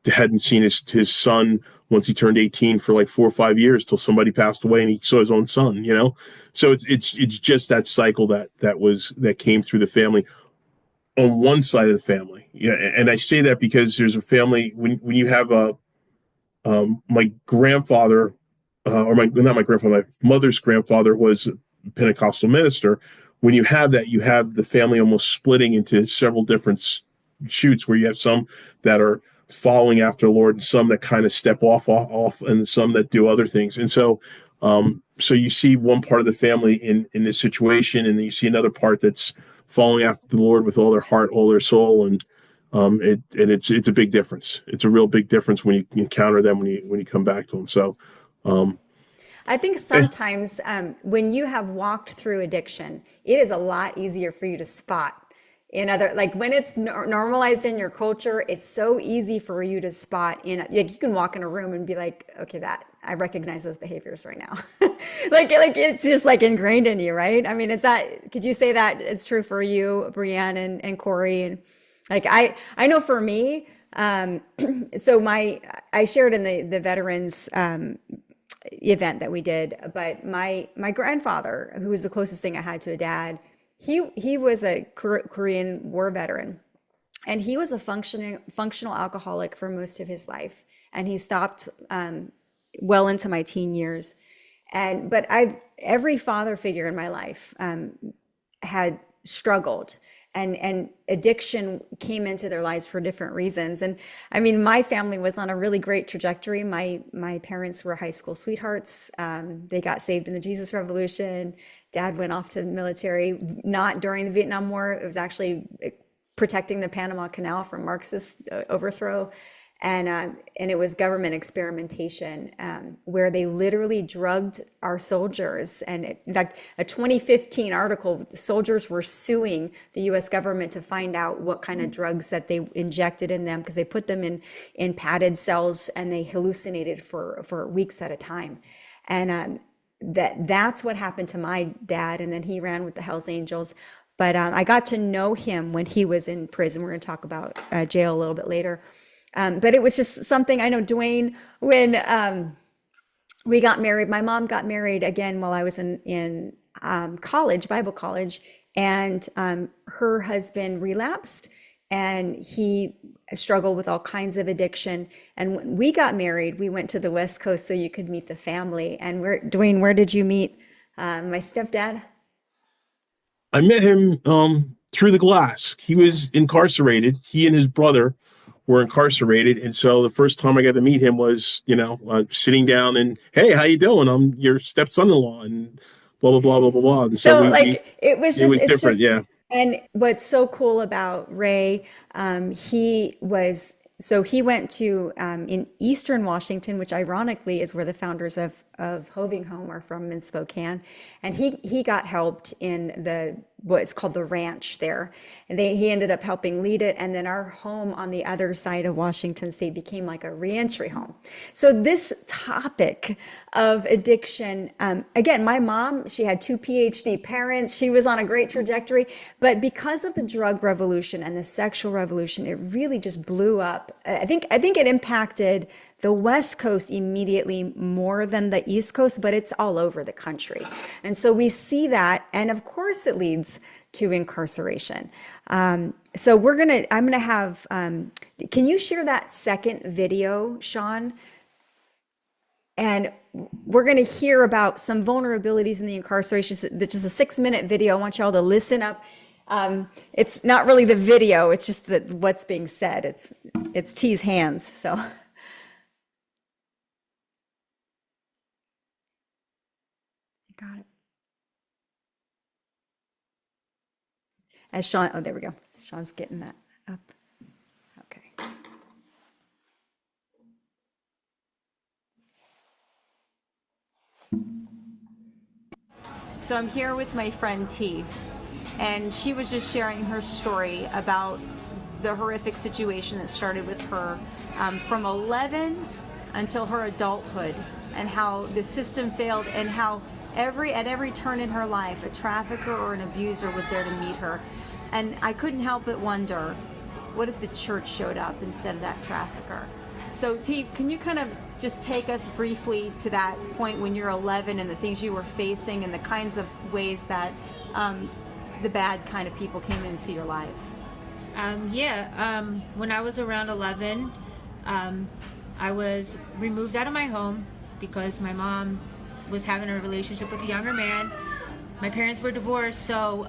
hadn't seen his son once he turned 18 for like 4 or 5 years, till somebody passed away and he saw his own son. So it's just that cycle that came through the family on one side of the family. Yeah, and I say that because there's a family, when you have my grandfather, not my grandfather, my mother's grandfather was a Pentecostal minister. When you have that, you have the family almost splitting into several different shoots, where you have some that are following after the Lord, and some that kind of step off, and some that do other things. And so you see one part of the family in this situation, and then you see another part that's following after the Lord with all their heart, all their soul, and it's a big difference. It's a real big difference when you encounter them, when you come back to them. So I think sometimes when you have walked through addiction, it is a lot easier for you to spot like when it's normalized in your culture, it's so easy for you to spot you can walk in a room and be like, okay, that I recognize those behaviors right now. like it's just like ingrained in you, right? I mean, could you say that it's true for you, Brianne and Corey? And like, I know for me, so I shared in the veterans event that we did, but my grandfather, who was the closest thing I had to a dad, he was a Korean War veteran, and he was a functional alcoholic for most of his life, and he stopped well into my teen years. But every father figure in my life had struggled. and addiction came into their lives for different reasons. And I mean, my family was on a really great trajectory. My parents were high school sweethearts. They got saved in the Jesus Revolution. Dad went off to the military, not during the Vietnam War. It was actually protecting the Panama Canal from Marxist overthrow. And it was government experimentation, where they literally drugged our soldiers. And in fact, a 2015 article, soldiers were suing the US government to find out what kind of drugs that they injected in them, because they put them in padded cells and they hallucinated for weeks at a time. And that's what happened to my dad. And then he ran with the Hells Angels. But I got to know him when he was in prison. We're going to talk about jail a little bit later. But it was just something, I know Dwayne, when we got married, my mom got married again while I was in college, Bible college, and her husband relapsed and he struggled with all kinds of addiction. And when we got married, we went to the West Coast so you could meet the family. And Dwayne, where did you meet my stepdad? I met him through the glass. He was incarcerated. He and his brother were incarcerated, and so the first time I got to meet him was, sitting down and, hey, how you doing? I'm your stepson-in-law, and blah blah blah blah blah blah. And so it was different, yeah. And what's so cool about Ray, he went to in Eastern Washington, which ironically is where the founders of Hoving Home are from, in Spokane, and he got helped in what's called the ranch there, and he ended up helping lead it. And then our home on the other side of Washington State became like a reentry home. So this topic of addiction, again, my mom, she had 2 PhD parents, she was on a great trajectory, but because of the drug revolution and the sexual revolution, it really just blew up. I think it impacted the West Coast immediately more than the East Coast, but it's all over the country. And so we see that, and of course it leads to incarceration. So I'm gonna have, can you share that second video, Sean? And we're gonna hear about some vulnerabilities in the incarceration. This is a 6-minute video. I want y'all to listen up. It's not really the video, it's just what's being said. It's T's hands, so. Got it. As Sean, oh, there we go. Sean's getting that up. Okay. So I'm here with my friend T, and she was just sharing her story about the horrific situation that started with her from 11 until her adulthood, and how the system failed, and how at every turn in her life, a trafficker or an abuser was there to meet her. And I couldn't help but wonder, what if the church showed up instead of that trafficker? So T, can you kind of just take us briefly to that point when you're 11 and the things you were facing and the kinds of ways that the bad kind of people came into your life? When I was around 11, I was removed out of my home because my mom was having a relationship with a younger man. My parents were divorced, so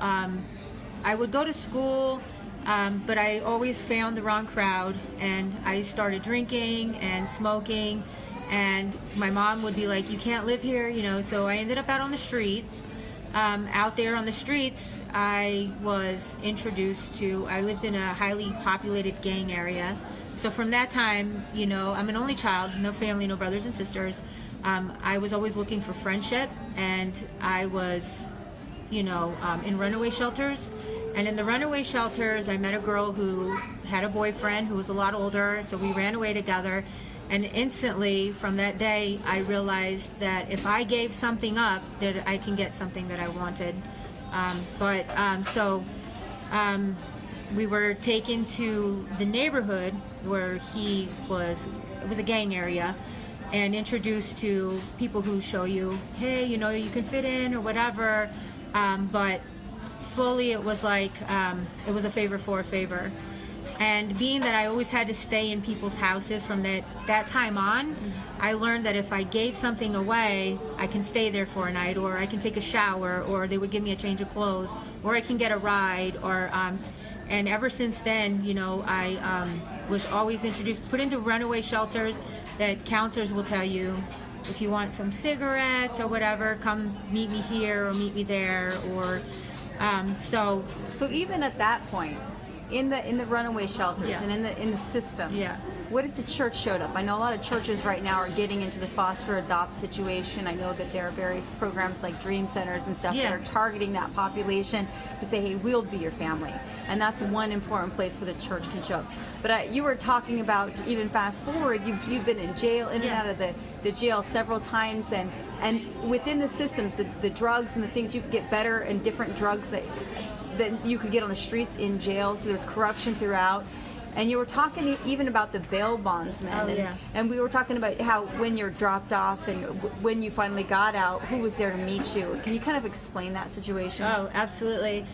I would go to school, but I always found the wrong crowd, and I started drinking and smoking, and my mom would be like, you can't live here, so I ended up out on the streets. Out there on the streets, I was introduced to, I lived in a highly populated gang area. So from that time, I'm an only child, no family, no brothers and sisters. I was always looking for friendship, and I was, in runaway shelters. And in the runaway shelters, I met a girl who had a boyfriend who was a lot older, so we ran away together. And instantly, from that day, I realized that if I gave something up, that I can get something that I wanted. We were taken to the neighborhood where it was a gang area, and introduced to people who show you, hey, you can fit in or whatever. But slowly it was like, it was a favor for a favor. And being that I always had to stay in people's houses from that time on, I learned that if I gave something away, I can stay there for a night, or I can take a shower, or they would give me a change of clothes, or I can get a ride, or and ever since then, you know, I was always put into runaway shelters that counselors will tell you, if you want some cigarettes or whatever, come meet me here or meet me there, or so even at that point, in the runaway shelters, Yeah. and in the system, Yeah. what if the church showed up? I know a lot of churches right now are getting into the foster adopt situation. I know that there are various programs like dream centers and stuff Yeah. that are targeting that population to say, hey, we'll be your family. And that's one important place where the church can show up. But you were talking about, even fast forward, you've been in jail, in and Yeah. out of the jail several times, and within the systems, the drugs and the things you could get better, and different drugs that you could get on the streets in jail. So there's corruption throughout. And you were talking even about the bail bondsmen. Oh, yeah. And we were talking about how when you're dropped off and when you finally got out, who was there to meet you. Can you kind of explain that situation? Oh, absolutely.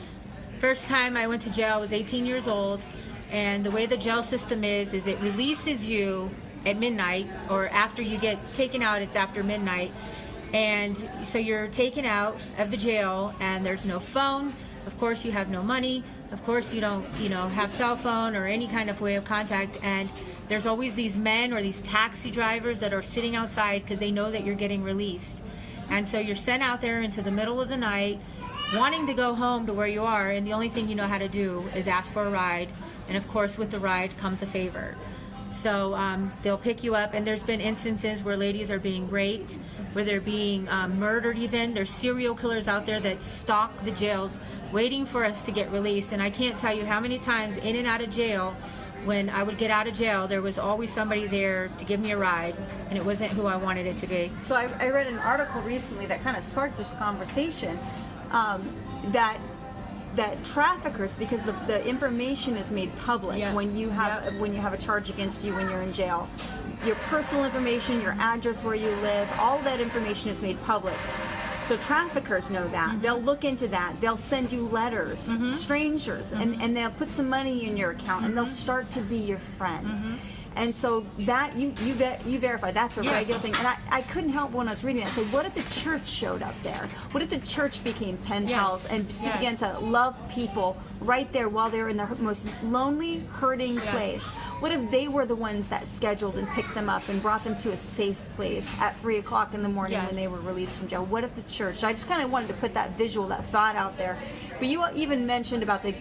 First time I went to jail, I was 18 years old, and the way the jail system is it releases you at midnight, or after you get taken out, it's after midnight. And so you're taken out of the jail, and there's no phone. Of course, you have no money. Of course, you don't, have cell phone or any kind of way of contact. And there's always these men or these taxi drivers that are sitting outside because they know that you're getting released. And so you're sent out there into the middle of the night, wanting to go home to where you are, and the only thing you know how to do is ask for a ride. And of course, with the ride comes a favor. So they'll pick you up, and there's been instances where ladies are being raped, where they're being murdered even. There's serial killers out there that stalk the jails waiting for us to get released. And I can't tell you how many times in and out of jail, when I would get out of jail, there was always somebody there to give me a ride, and it wasn't who I wanted it to be. So I read an article recently that kind of sparked this conversation, that traffickers, because the information is made public, Yeah. when you have a charge against you when you're in jail, your personal information, your address, where you live, all that information is made public. So traffickers know that. Mm-hmm. They'll look into that. They'll send you letters, strangers, and they'll put some money in your account, and they'll start to be your friend. And so that you verify that's a Yeah. regular thing. And I couldn't help when I was reading that say, what if the church showed up there? What if the church became pen pals and began to love people right there while they're in their most lonely, hurting place? What if they were the ones that scheduled and picked them up and brought them to a safe place at 3 o'clock in the morning when they were released from jail? What if the church? I just kind of wanted to put that visual, that thought out there. But you even mentioned about the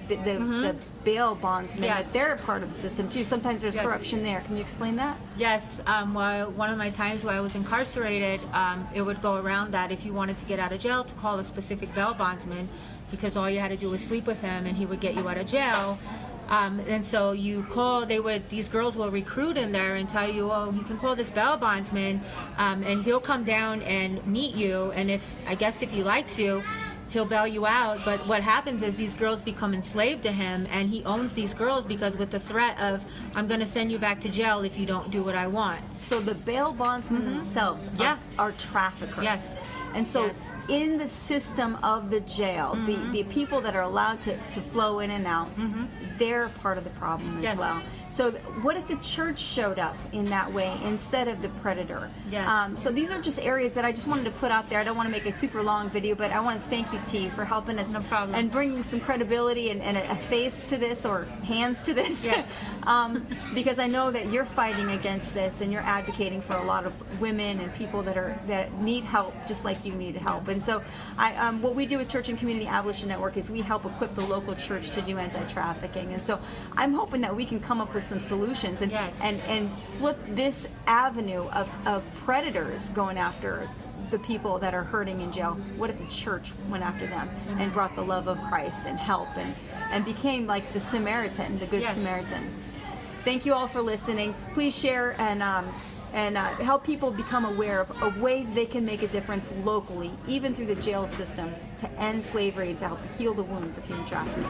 bail bondsmen, that they're a part of the system too. Sometimes there's corruption there. Can you explain that? Yes, well, one of my times while I was incarcerated, it would go around that if you wanted to get out of jail, to call a specific bail bondsman, because all you had to do was sleep with him and he would get you out of jail. And so you call, these girls will recruit in there and tell you, oh, you can call this bail bondsman, and he'll come down and meet you, and if he likes you, he'll bail you out. But what happens is these girls become enslaved to him, and he owns these girls because with the threat of, I'm going to send you back to jail if you don't do what I want. So the bail bondsmen themselves are traffickers. Yes. And so in the system of the jail, the people that are allowed to flow in and out, they're part of the problem as well. So what if the church showed up in that way instead of the predator? Yes. So these are just areas that I just wanted to put out there. I don't want to make a super long video, but I want to thank you, T, for helping us and bringing some credibility and a face to this, or hands to this. Yes. Because I know that you're fighting against this, and you're advocating for a lot of women and people that need help, just like you need help. And so what we do with Church and Community Abolition Network is we help equip the local church to do anti-trafficking. And so I'm hoping that we can come up with some solutions and flip this avenue of predators going after the people that are hurting in jail. What if the church went after them and brought the love of Christ and help and became like the Samaritan, the Good Samaritan? Thank you all for listening. Please share and help people become aware of ways they can make a difference locally, even through the jail system, to end slavery and to help heal the wounds of human trafficking.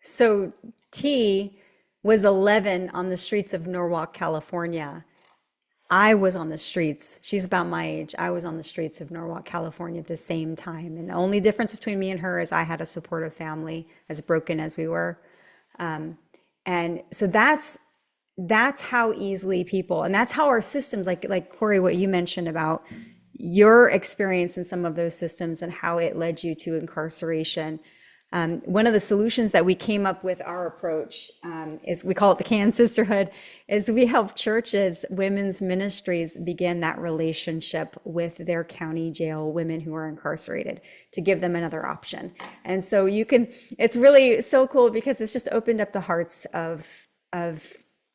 So T was 11 on the streets of Norwalk, California. I was on the streets. She's about my age. I was on the streets of Norwalk, California at the same time. And the only difference between me and her is I had a supportive family, as broken as we were. And so that's how easily people, and that's how our systems, like Corey, what you mentioned about, your experience in some of those systems and how it led you to incarceration. One of the solutions that we came up with, our approach, is we call it the Can Sisterhood, is we help churches, women's ministries begin that relationship with their county jail women who are incarcerated to give them another option. And so it's really so cool because it's just opened up the hearts of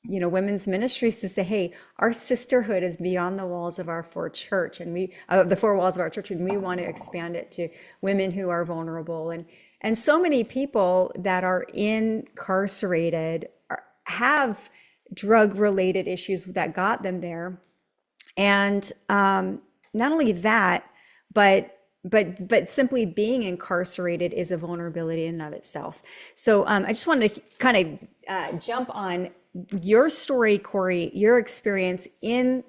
women's ministries to say, hey, our sisterhood is beyond the walls of our church, and the four walls of our church, and we want to expand it to women who are vulnerable. And so many people that are incarcerated have drug-related issues that got them there. And not only that, but simply being incarcerated is a vulnerability in and of itself. So I just wanted to kind of jump on your story, Corey, your experience in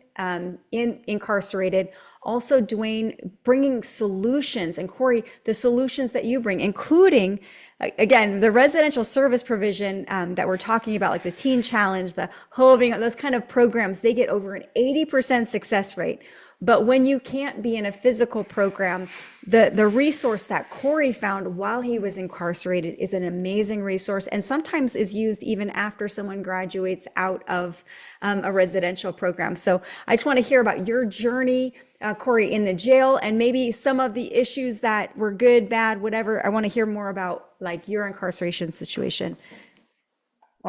incarcerated. Also, Dwayne, bringing solutions, and Corey, the solutions that you bring, including, again, the residential service provision that we're talking about, like the Teen Challenge, the Hoving, those kind of programs, they get over an 80% success rate. But when you can't be in a physical program, the resource that Corey found while he was incarcerated is an amazing resource, and sometimes is used even after someone graduates out of a residential program. So I just want to hear about your journey, Corey, in the jail, and maybe some of the issues that were good, bad, whatever. I want to hear more about like your incarceration situation.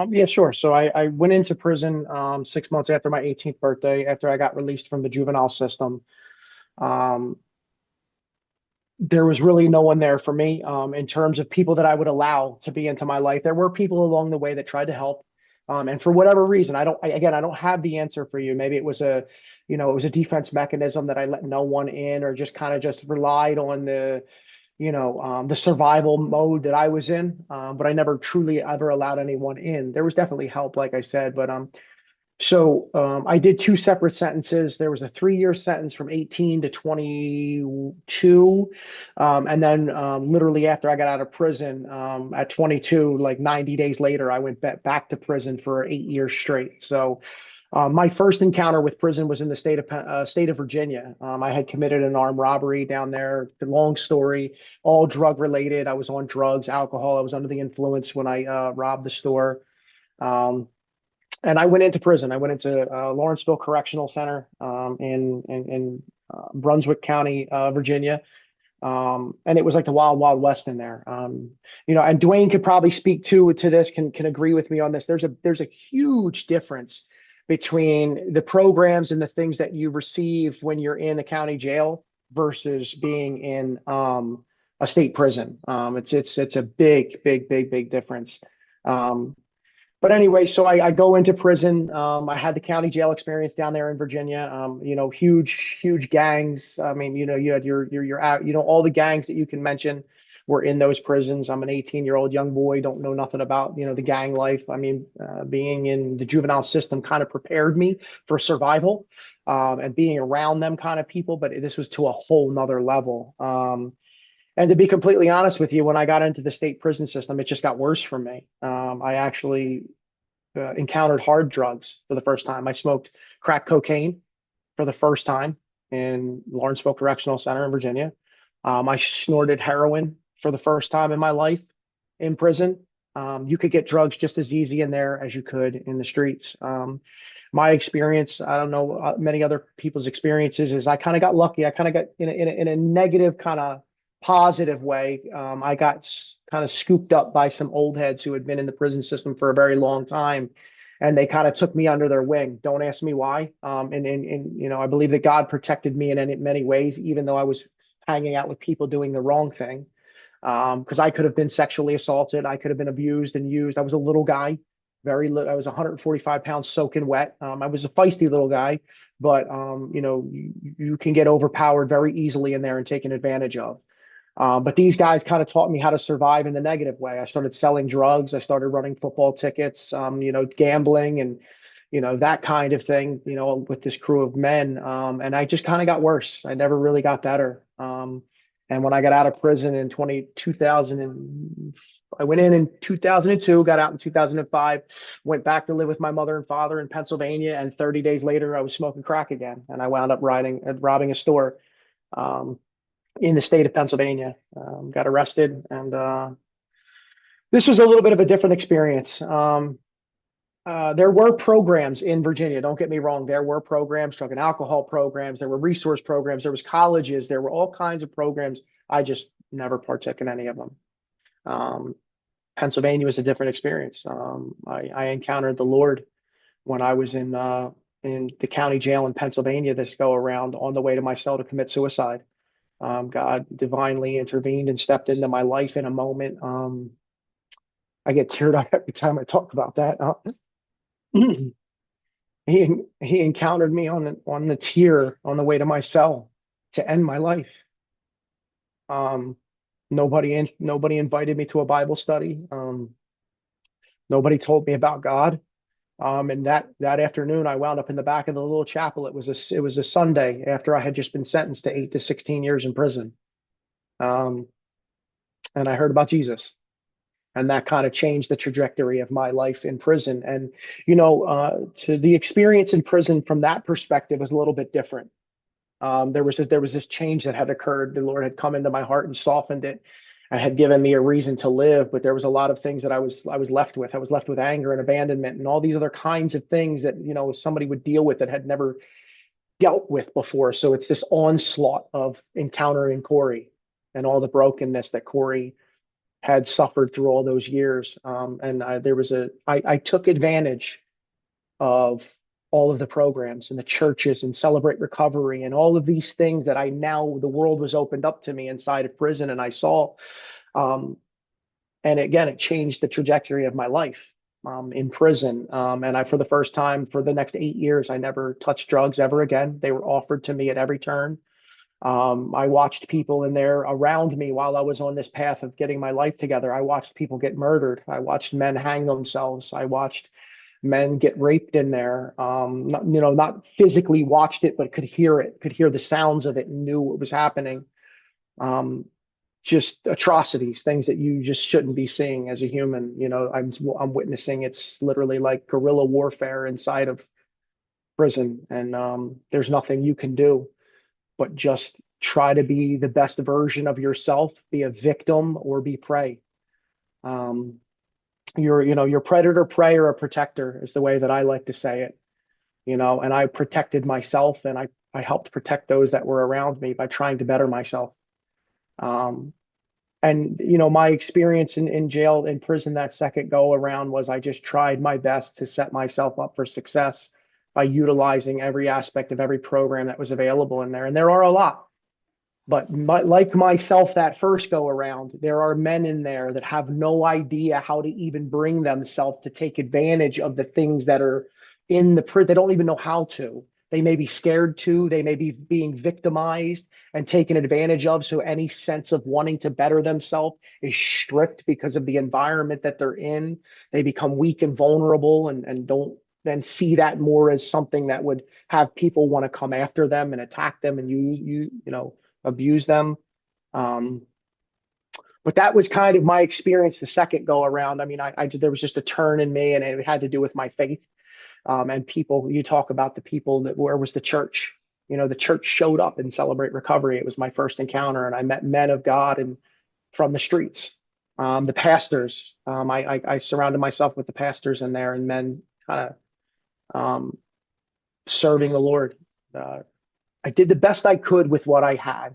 Yeah, sure. So I went into prison 6 months after my 18th birthday, after I got released from the juvenile system. There was really no one there for me in terms of people that I would allow to be into my life. There were people along the way that tried to help. And for whatever reason, I don't have the answer for you. Maybe it was a defense mechanism that I let no one in, or just kind of just relied on the survival mode that I was in, but I never truly ever allowed anyone in. There was definitely help, like I said, but I did 2 separate sentences. There was a 3-year sentence from 18 to 22, and then literally after I got out of prison at 22, like 90 days later, I went back to prison for 8 years straight. So. My first encounter with prison was in the state of Virginia. I had committed an armed robbery down there. Long story, all drug related. I was on drugs, alcohol. I was under the influence when I robbed the store. And I went into prison. I went into Lawrenceville Correctional Center in Brunswick County, Virginia. And it was like the wild, wild west in there. And Dwayne could probably speak to this, can agree with me on this. There's a huge difference between the programs and the things that you receive when you're in a county jail versus being in a state prison. It's a big difference. But anyway, so I go into prison. I had the county jail experience down there in Virginia. Huge gangs. I mean, you had your out. All the gangs that you can mention were in those prisons. I'm an 18-year-old young boy, don't know nothing about, the gang life. I mean, being in the juvenile system kind of prepared me for survival, and being around them kind of people, but this was to a whole nother level. And to be completely honest with you, when I got into the state prison system, it just got worse for me. I actually encountered hard drugs for the first time. I smoked crack cocaine for the first time in Lawrenceville Correctional Center in Virginia. I snorted heroin for the first time in my life in prison. You could get drugs just as easy in there as you could in the streets. My experience, I don't know many other people's experiences, is I kind of got lucky. I kind of got in a negative kind of positive way. I got kind of scooped up by some old heads who had been in the prison system for a very long time, and they kind of took me under their wing. Don't ask me why. And I believe that God protected me in many ways, even though I was hanging out with people doing the wrong thing. Because I could have been sexually assaulted. I could have been abused and used. I was a little guy, very little. I was 145 pounds soaking wet. I was a feisty little guy, but you can get overpowered very easily in there and taken advantage of. But these guys kind of taught me how to survive in the negative way. I started selling drugs. I started running football tickets, gambling and, that kind of thing, with this crew of men. And I just kind of got worse. I never really got better. And when I got out of prison in 2000, I went in 2002, got out in 2005, went back to live with my mother and father in Pennsylvania. And 30 days later, I was smoking crack again. And I wound up robbing a store. in the state of Pennsylvania. Got arrested, and this was a little bit of a different experience. There were programs in Virginia. Don't get me wrong. There were programs, drug and alcohol programs. There were resource programs. There was colleges. There were all kinds of programs. I just never partook in any of them. Pennsylvania was a different experience. I encountered the Lord when I was in the county jail in Pennsylvania this go around on the way to my cell to commit suicide. God divinely intervened and stepped into my life in a moment. I get teared up every time I talk about that. He encountered me on the tier on the way to my cell to end my life. Nobody invited me to a Bible study. Nobody told me about God. And that afternoon, I wound up in the back of the little chapel. It was a Sunday after I had just been sentenced to 8 to 16 years in prison. And I heard about Jesus, and that kind of changed the trajectory of my life in prison. And to the experience in prison from that perspective was a little bit different. There was this change that had occurred. The Lord had come into my heart and softened it, and had given me a reason to live. But there was a lot of things that I was left with. I was left with anger and abandonment and all these other kinds of things that somebody would deal with that had never dealt with before. So it's this onslaught of encountering Corey and all the brokenness that Corey had suffered through all those years. I took advantage of all of the programs and the churches and Celebrate Recovery and all of these things that the world was opened up to me inside of prison, and I saw. And again, it changed the trajectory of my life in prison. And for the first time, for the next 8 years, I never touched drugs ever again. They were offered to me at every turn. I watched people in there around me while I was on this path of getting my life together. I watched people get murdered. I watched men hang themselves. I watched men get raped in there. Not physically watched it, but could hear it, could hear the sounds of it and knew what was happening. Just atrocities, things that you just shouldn't be seeing as a human. I'm witnessing. It's literally like guerrilla warfare inside of prison, and there's nothing you can do but just try to be the best version of yourself, be a victim or be prey. You're predator, prey, or a protector is the way that I like to say it. And I protected myself, and I helped protect those that were around me by trying to better myself. My experience in jail, in prison, that second go around was I just tried my best to set myself up for success by utilizing every aspect of every program that was available in there. And there are a lot. But like myself, that first go around, there are men in there that have no idea how to even bring themselves to take advantage of the things that are in the prison. They don't even know how to. They may be scared to. They may be being victimized and taken advantage of. So any sense of wanting to better themselves is stripped because of the environment that they're in. They become weak and vulnerable, and don't then see that more as something that would have people want to come after them and attack them and abuse them. But that was kind of my experience the second go around. I mean, there was just a turn in me, and it had to do with my faith. And people, you talk about the people where was the church? The church showed up in Celebrate Recovery. It was my first encounter, and I met men of God and from the streets. The pastors, I surrounded myself with the pastors in there, and men kind of serving the Lord. I did the best I could with what I had.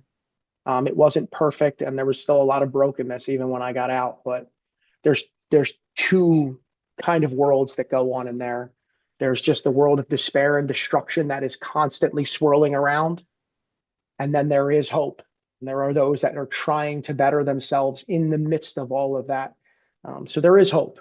It wasn't perfect, and there was still a lot of brokenness even when I got out. But there's two kind of worlds that go on in there. There's just the world of despair and destruction that is constantly swirling around. And then there is hope. And there are those that are trying to better themselves in the midst of all of that. So there is hope.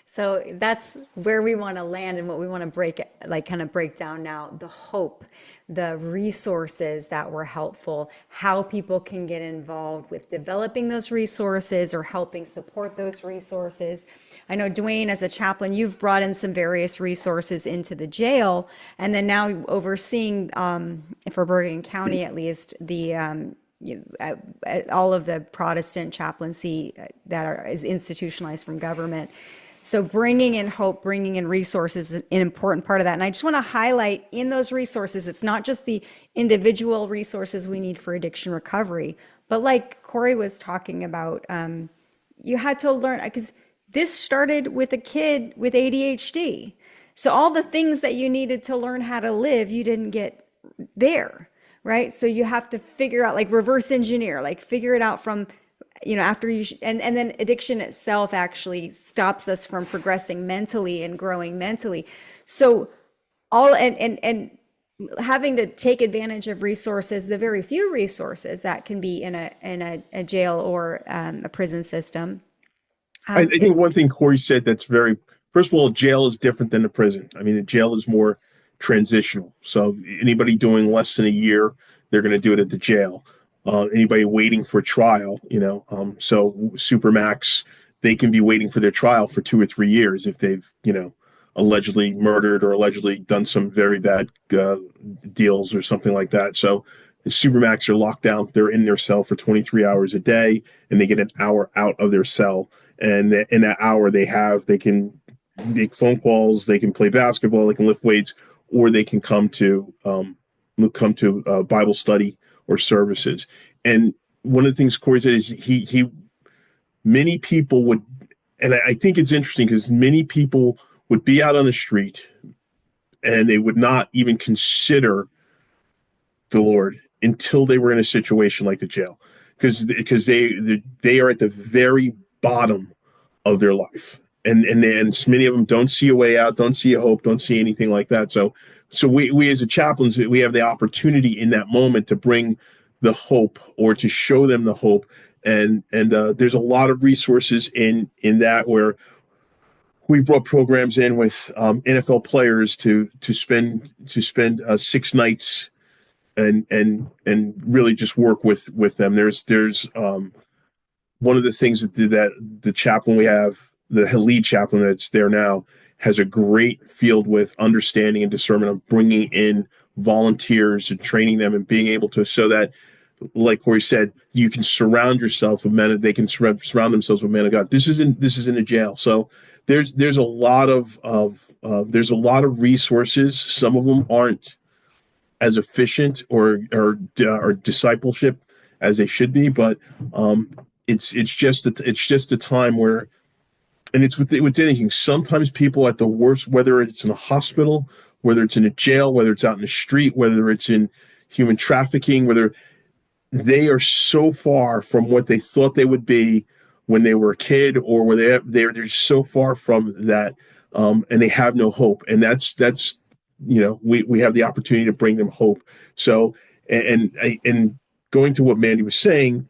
So that's where we want to land, and what we want to kind of break down now: the hope, the resources that were helpful, how people can get involved with developing those resources or helping support those resources. I know, Dwayne, as a chaplain, you've brought in some various resources into the jail, and then now overseeing, for Bergen County at least, the all of the Protestant chaplaincy that is institutionalized from government. So bringing in hope, bringing in resources is an important part of that. And I just want to highlight in those resources, it's not just the individual resources we need for addiction recovery, but like Corey was talking about, you had to learn, because this started with a kid with ADHD. So all the things that you needed to learn how to live, you didn't get there, right? So you have to figure out, like reverse engineer, like figure it out from, after you, and then addiction itself actually stops us from progressing mentally and growing mentally. So all, and having to take advantage of resources, the very few resources that can be in a jail or a prison system. I think one thing Corey said that's very, first of all, jail is different than the prison. I mean, the jail is more transitional. So anybody doing less than a year, they're going to do it at the jail. Anybody waiting for trial, so Supermax, they can be waiting for their trial for 2 or 3 years if they've, allegedly murdered or allegedly done some very bad deals or something like that. So the Supermax are locked down. They're in their cell for 23 hours a day, and they get an hour out of their cell. And in that hour, they can make phone calls, they can play basketball, they can lift weights, or they can come to Bible study or services. And one of the things Corey said is many people would, and I think it's interesting because many people would be out on the street and they would not even consider the Lord until they were in a situation like the jail, because they are at the very bottom of their life, and many of them don't see a way out, don't see a hope, don't see anything like that. So we as a chaplains, we have the opportunity in that moment to bring the hope or to show them the hope, and there's a lot of resources in that, where we brought programs in with NFL players to spend 6 nights and really just work with them. There's one of the things that the chaplain we have, the lead chaplain that's there now, has a great field with understanding and discernment of bringing in volunteers and training them and being able to, so that, like Corey said, you can surround yourself with men. They can surround themselves with men of God. This isn't a jail. So there's a lot of resources. Some of them aren't as efficient or discipleship as they should be, but it's just a time where, and it's with anything. Sometimes people at the worst, whether it's in a hospital, whether it's in a jail, whether it's out in the street, whether it's in human trafficking, whether they are so far from what they thought they would be when they were a kid, or where they're just so far from that, and they have no hope. And that's we have the opportunity to bring them hope. So and going to what Mandy was saying,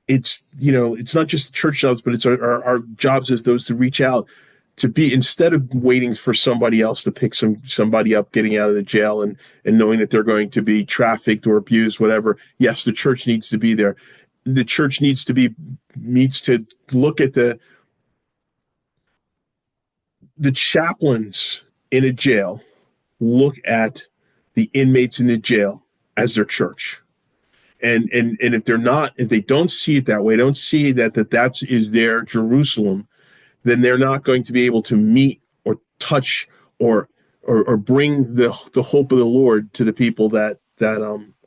it's not just the church jobs, but it's our jobs as those to reach out, to be, instead of waiting for somebody else to pick somebody up getting out of the jail and knowing that they're going to be trafficked or abused, whatever. Yes, the church needs to be there. The church needs to look at the chaplains in a jail, look at the inmates in the jail as their church. And if they don't see it that way, don't see that is their Jerusalem, then they're not going to be able to meet or touch or bring the hope of the Lord to the people that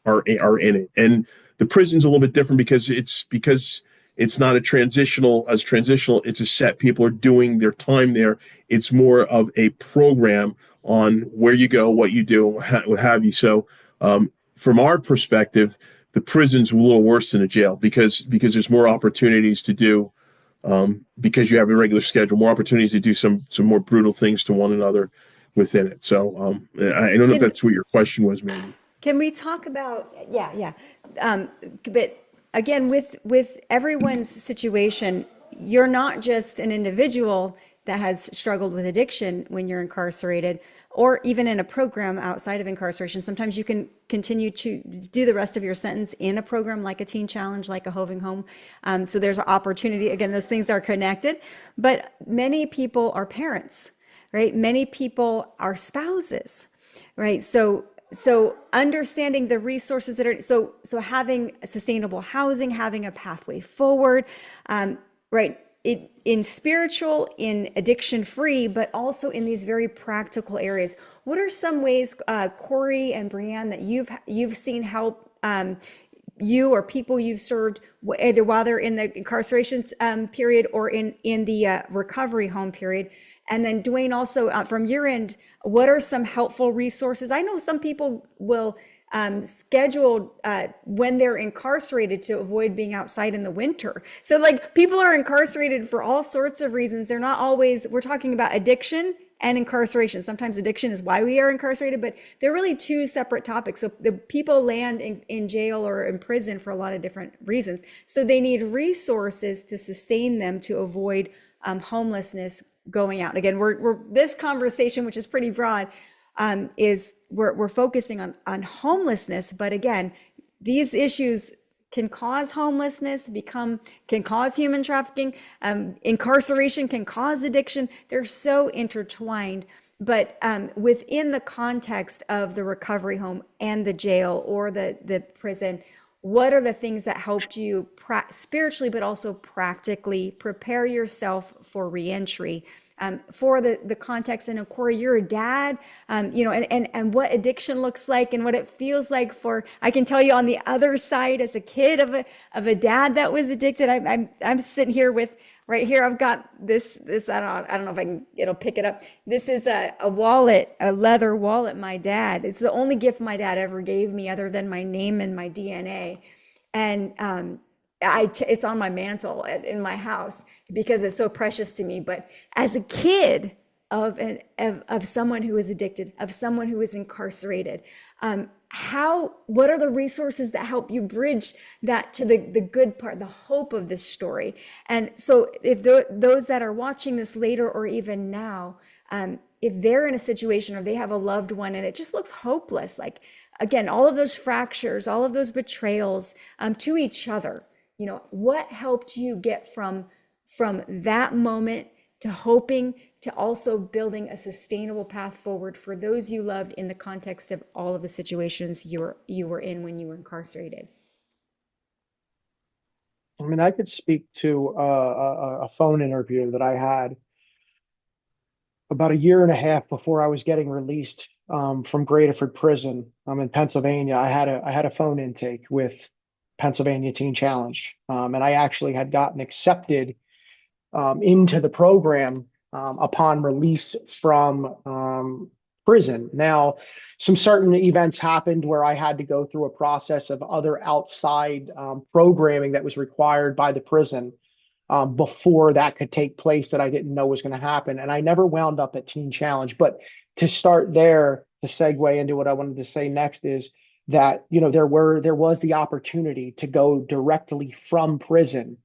are in it. And the prison's a little bit different because it's not transitional. It's a set. People are doing their time there. It's more of a program on where you go, what you do, what have you. So from our perspective, the prison's a little worse than a jail because there's more opportunities to do, because you have a regular schedule, more opportunities to do some more brutal things to one another within it. So I don't know if that's what your question was, Mandy. Can we talk about, yeah. But again, with everyone's situation, you're not just an individual that has struggled with addiction when you're incarcerated, or even in a program outside of incarceration. Sometimes you can continue to do the rest of your sentence in a program like a Teen Challenge, like a Hoving Home. So there's an opportunity. Again, those things are connected. But many people are parents, right? Many people are spouses, right? So understanding the resources that are, so having sustainable housing, having a pathway forward, right? in spiritual, in addiction free, but also in these very practical areas. What are some ways, Corey and Brianne, that you've seen help you or people you've served, either while they're in the incarceration period or in the recovery home period? And then Dwayne, also from your end, what are some helpful resources? I know some people will schedule when they're incarcerated to avoid being outside in the winter. So like, people are incarcerated for all sorts of reasons. They're not always, we're talking about addiction and incarceration. Sometimes addiction is why we are incarcerated, but they're really two separate topics. So the people land in jail or in prison for a lot of different reasons. So they need resources to sustain them to avoid homelessness going out. Again, we're this conversation, which is pretty broad, is we're focusing on homelessness, but again, these issues can cause homelessness, can cause human trafficking, incarceration can cause addiction. They're so intertwined. But within the context of the recovery home and the jail or the prison, what are the things that helped you spiritually, but also practically prepare yourself for reentry? For the context, and Corey, you're a dad, and what addiction looks like and what it feels like I can tell you on the other side as a kid of a dad that was addicted. I'm sitting here right here, I've got this, I don't know if it'll pick it up. This is a wallet, a leather wallet my dad. It's the only gift my dad ever gave me other than my name and my DNA. And it's on my mantle in my house because it's so precious to me. But as a kid of someone who is addicted, of someone who is incarcerated, what are the resources that help you bridge that to the good part, the hope of this story? And so if those that are watching this later or even now, if they're in a situation or they have a loved one and it just looks hopeless, like, again, all of those fractures, all of those betrayals to each other, what helped you get from that moment to hoping to also building a sustainable path forward for those you loved in the context of all of the situations you were in when you were incarcerated? I mean, I could speak to a phone interview that I had about a year and a half before I was getting released from Graterford Prison in Pennsylvania. I had a phone intake with Pennsylvania Teen Challenge, and I actually had gotten accepted into the program upon release from prison. Now, some certain events happened where I had to go through a process of other outside programming that was required by the prison before that could take place that I didn't know was going to happen. And I never wound up at Teen Challenge. But to start there, to segue into what I wanted to say next is that, there was the opportunity to go directly from prison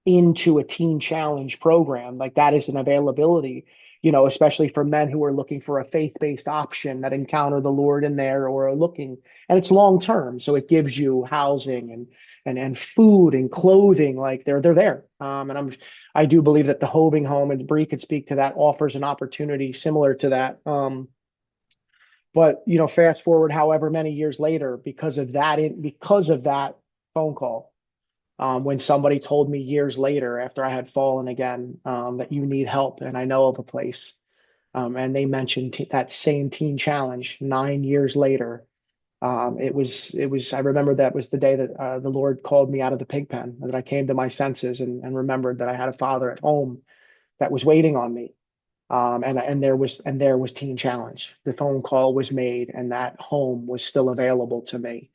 into a Teen Challenge program. Like, that is an availability, especially for men who are looking for a faith-based option that encounter the Lord in there or are looking, and it's long term. So it gives you housing and food and clothing. Like, they're there. And I do believe that the Hoving Home, and Bree could speak to that, offers an opportunity similar to that. But fast forward however many years later, because of that phone call, when somebody told me years later after I had fallen again, that you need help and I know of a place, and they mentioned that same Teen Challenge 9 years later. It was I remember that was the day that the Lord called me out of the pig pen, and that I came to my senses and remembered that I had a father at home that was waiting on me. And there was Teen Challenge. The phone call was made, and that home was still available to me.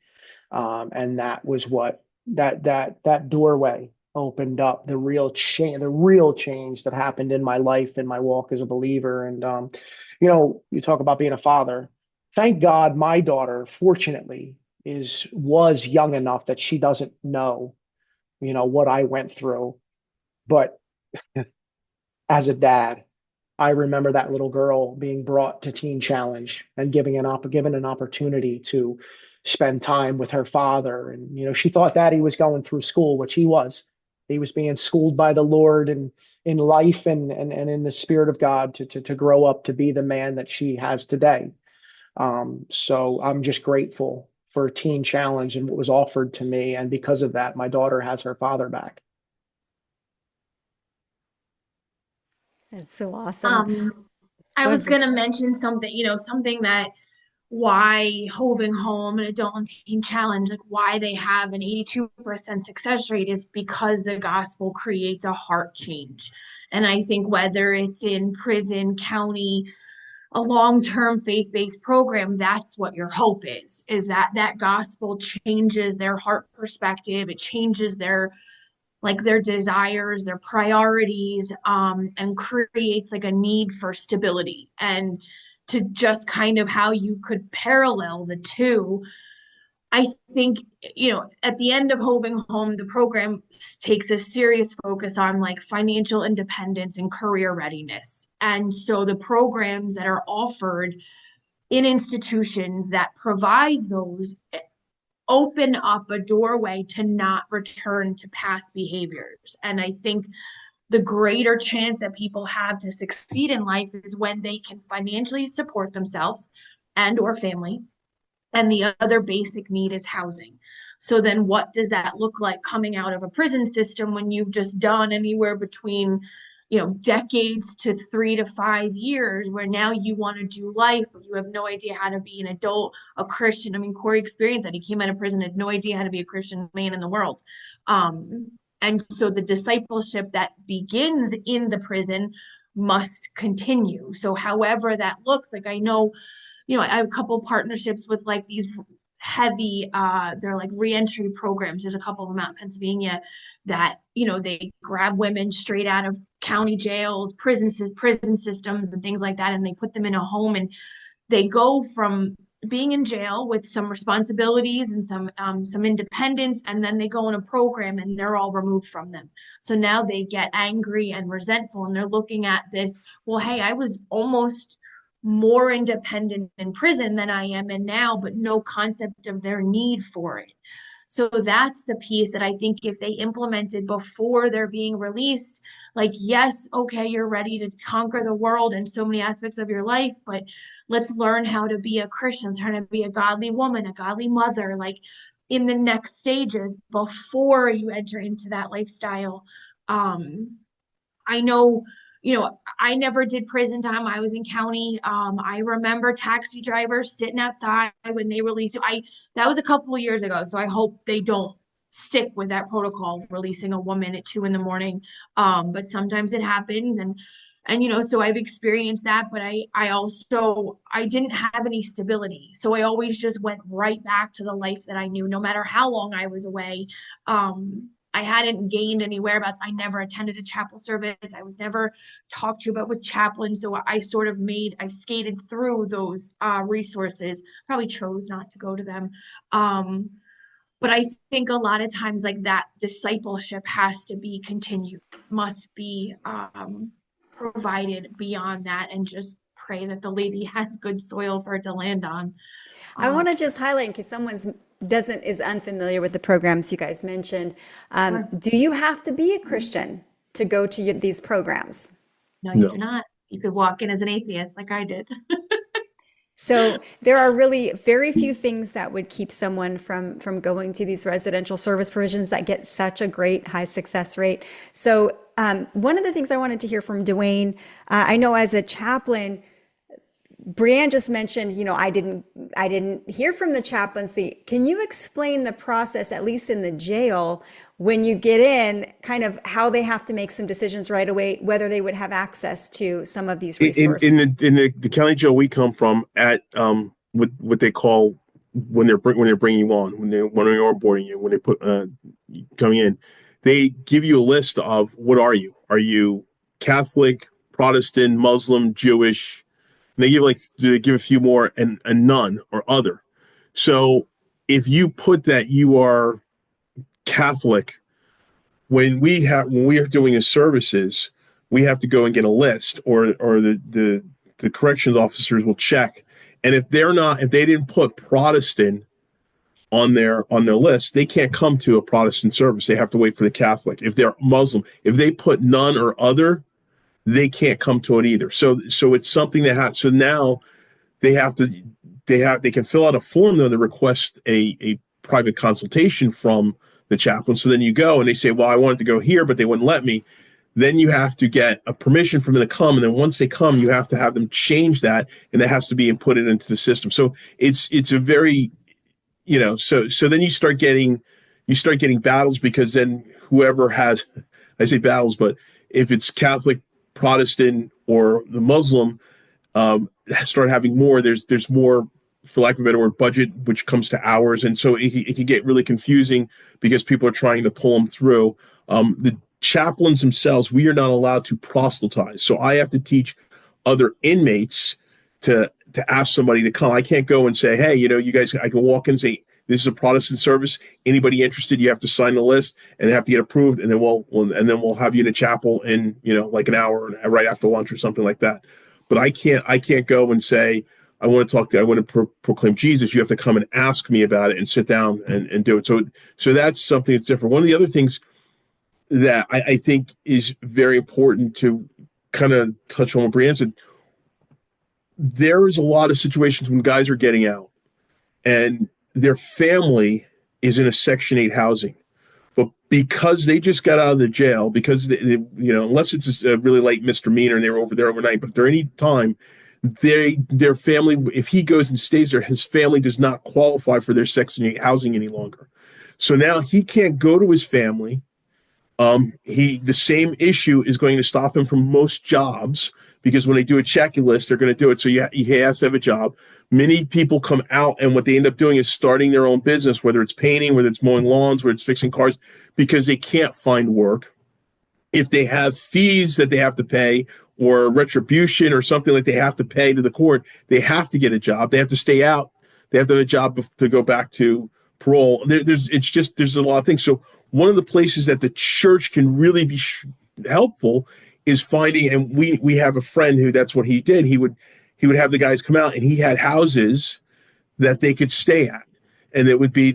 And that was what that doorway opened up the real change that happened in my life and my walk as a believer. And you talk about being a father. Thank God my daughter, fortunately, was young enough that she doesn't know, what I went through. But as a dad, I remember that little girl being brought to Teen Challenge and given an opportunity to spend time with her father. And, she thought Daddy was going through school, which he was. He was being schooled by the Lord and in life and in the Spirit of God to grow up to be the man that she has today. So I'm just grateful for Teen Challenge and what was offered to me. And because of that, my daughter has her father back. That's so awesome. Um, I Go was ahead. going to mention something, something that why Hoving Home and Adult and Teen Challenge, like why they have an 82% success rate is because the gospel creates a heart change. And I think whether it's in prison, county, a long-term faith-based program, that's what your hope is that that gospel changes their heart perspective. It changes their desires, their priorities, and creates like a need for stability. And to just kind of how you could parallel the two, I think, at the end of Hoving Home, the program takes a serious focus on like financial independence and career readiness. And so the programs that are offered in institutions that provide those open up a doorway to not return to past behaviors. And I think the greater chance that people have to succeed in life is when they can financially support themselves and or family, and the other basic need is housing. So then what does that look like coming out of a prison system when you've just done anywhere between decades to 3 to 5 years, where now you want to do life, but you have no idea how to be an adult, a Christian. I mean, Corey experienced that. He came out of prison, had no idea how to be a Christian man in the world. And so the discipleship that begins in the prison must continue. So however that looks, like I know, I have a couple partnerships with like these heavy they're like reentry programs. There's a couple of them out in Pennsylvania that they grab women straight out of county jails, prison systems and things like that, and they put them in a home, and they go from being in jail with some responsibilities and some independence, and then they go in a program and they're all removed from them. So now they get angry and resentful, and they're looking at this, well, hey, I was almost more independent in prison than I am in now, but no concept of their need for it. So that's the piece that I think if they implemented before they're being released, like, yes, okay, you're ready to conquer the world in so many aspects of your life, but let's learn how to be a Christian, learn how to be a godly woman, a godly mother, like in the next stages before you enter into that lifestyle. I know, I never did prison time. I was in county. I remember taxi drivers sitting outside when they released. That was a couple of years ago, so I hope they don't stick with that protocol of releasing a woman at 2 a.m. But sometimes it happens, and so I've experienced that. But I didn't have any stability, so I always just went right back to the life that I knew, no matter how long I was away. I hadn't gained any whereabouts. I never attended a chapel service. I was never talked to about with chaplains. So I skated through those resources, probably chose not to go to them. But I think a lot of times like that discipleship has to be continued, must be provided beyond that, and just pray that the lady has good soil for it to land on. I want to just highlight, in case someone is unfamiliar with the programs you guys mentioned. Do you have to be a Christian to go to these programs? No, you do not. You could walk in as an atheist like I did. So there are really very few things that would keep someone from going to these residential service provisions that get such a great high success rate. So one of the things I wanted to hear from Dwayne, I know as a chaplain, Brianne just mentioned, I didn't hear from the chaplaincy. Can you explain the process, at least in the jail, when you get in, kind of how they have to make some decisions right away, whether they would have access to some of these resources? In the county jail we come from, at what they call when they're bringing you on, when they're onboarding you, when they put coming in, they give you a list of what are you? Are you Catholic, Protestant, Muslim, Jewish? And they give a few more, and none or other. So if you put that you are Catholic, when we are doing the services, we have to go and get a list, or the corrections officers will check. And if they didn't put Protestant on their list, they can't come to a Protestant service. They have to wait for the Catholic. If they're Muslim, if they put none or other, they can't come to it either. So it's something that has. So now they can fill out a form though to request a private consultation from the chaplain. So then you go and they say, well, I wanted to go here, but they wouldn't let me. then you have to get a permission from them to come. And then once they come, you have to have them change that, and that has to be inputted into the system. So it's a very, so then you start getting battles, because then whoever has, I say battles, but if it's Catholic, Protestant, or the Muslim, start having more, there's more, for lack of a better word, budget, which comes to hours. And so it can get really confusing because people are trying to pull them through. The chaplains themselves, we are not allowed to proselytize. So I have to teach other inmates to ask somebody to come. I can't go and say, hey, you guys, I can walk in and say, this is a Protestant service. Anybody interested? You have to sign the list and have to get approved, and then we'll have you in a chapel in like an hour, right after lunch or something like that. But I can't go and say, I want to proclaim Jesus. You have to come and ask me about it and sit down and do it. So that's something that's different. One of the other things that I think is very important to kind of touch on what Brianne said, there is a lot of situations when guys are getting out and their family is in a Section 8 housing. But because they just got out of the jail, because unless it's a really light misdemeanor and they were over there overnight, but if they're any time, their family, if he goes and stays there, his family does not qualify for their Section 8 housing any longer. So now he can't go to his family. The same issue is going to stop him from most jobs, because when they do a checklist, they're going to do it. So he has to have a job. Many people come out, and what they end up doing is starting their own business, whether it's painting, whether it's mowing lawns, whether it's fixing cars, because they can't find work. If they have fees that they have to pay, or retribution or something like they have to pay to the court, they have to get a job. They have to stay out. They have to have a job to go back to parole. There's a lot of things. So one of the places that the church can really be helpful is finding, and we have a friend who, that's what he did. He would have the guys come out, and he had houses that they could stay at. And it would be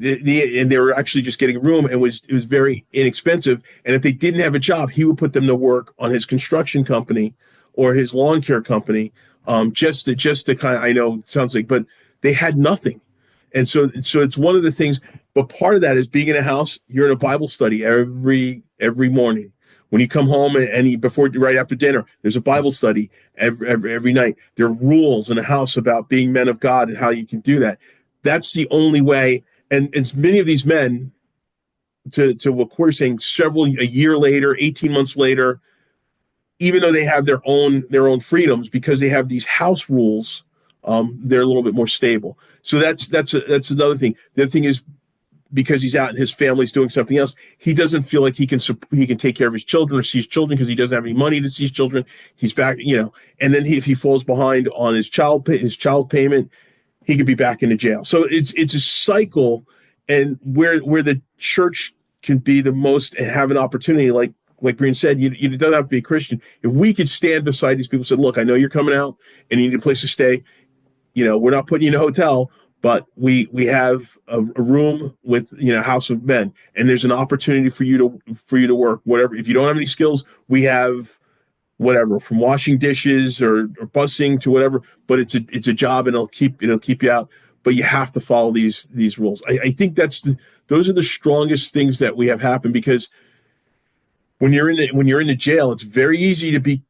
and they were actually just getting a room, and it was very inexpensive. And if they didn't have a job, he would put them to work on his construction company or his lawn care company, just to kind of, I know it sounds like, but they had nothing. And so it's one of the things, but part of that is being in a house. You're in a Bible study every morning. When you come home right after dinner, there's a Bible study every night. There are rules in a house about being men of God and how you can do that. That's the only way. And many of these men, to what we're saying, a year later, 18 months later, even though they have their own freedoms, because they have these house rules, they're a little bit more stable. So that's another thing. The other thing is, because he's out and his family's doing something else, he doesn't feel like he can take care of his children or see his children, because he doesn't have any money to see his children. He's back, and then if he falls behind on his child payment, he could be back into jail. So it's a cycle, and where the church can be the most and have an opportunity, like Brian said, you don't have to be a Christian. If we could stand beside these people and say, look, I know you're coming out and you need a place to stay. We're not putting you in a hotel, but we have a room with, House of Men, and there's an opportunity for you to work, whatever. If you don't have any skills, we have whatever, from washing dishes or busing to whatever, but it's a job, and it'll keep you out, but you have to follow these rules. I think those are the strongest things that we have happen, because when you're in the jail, it's very easy to be,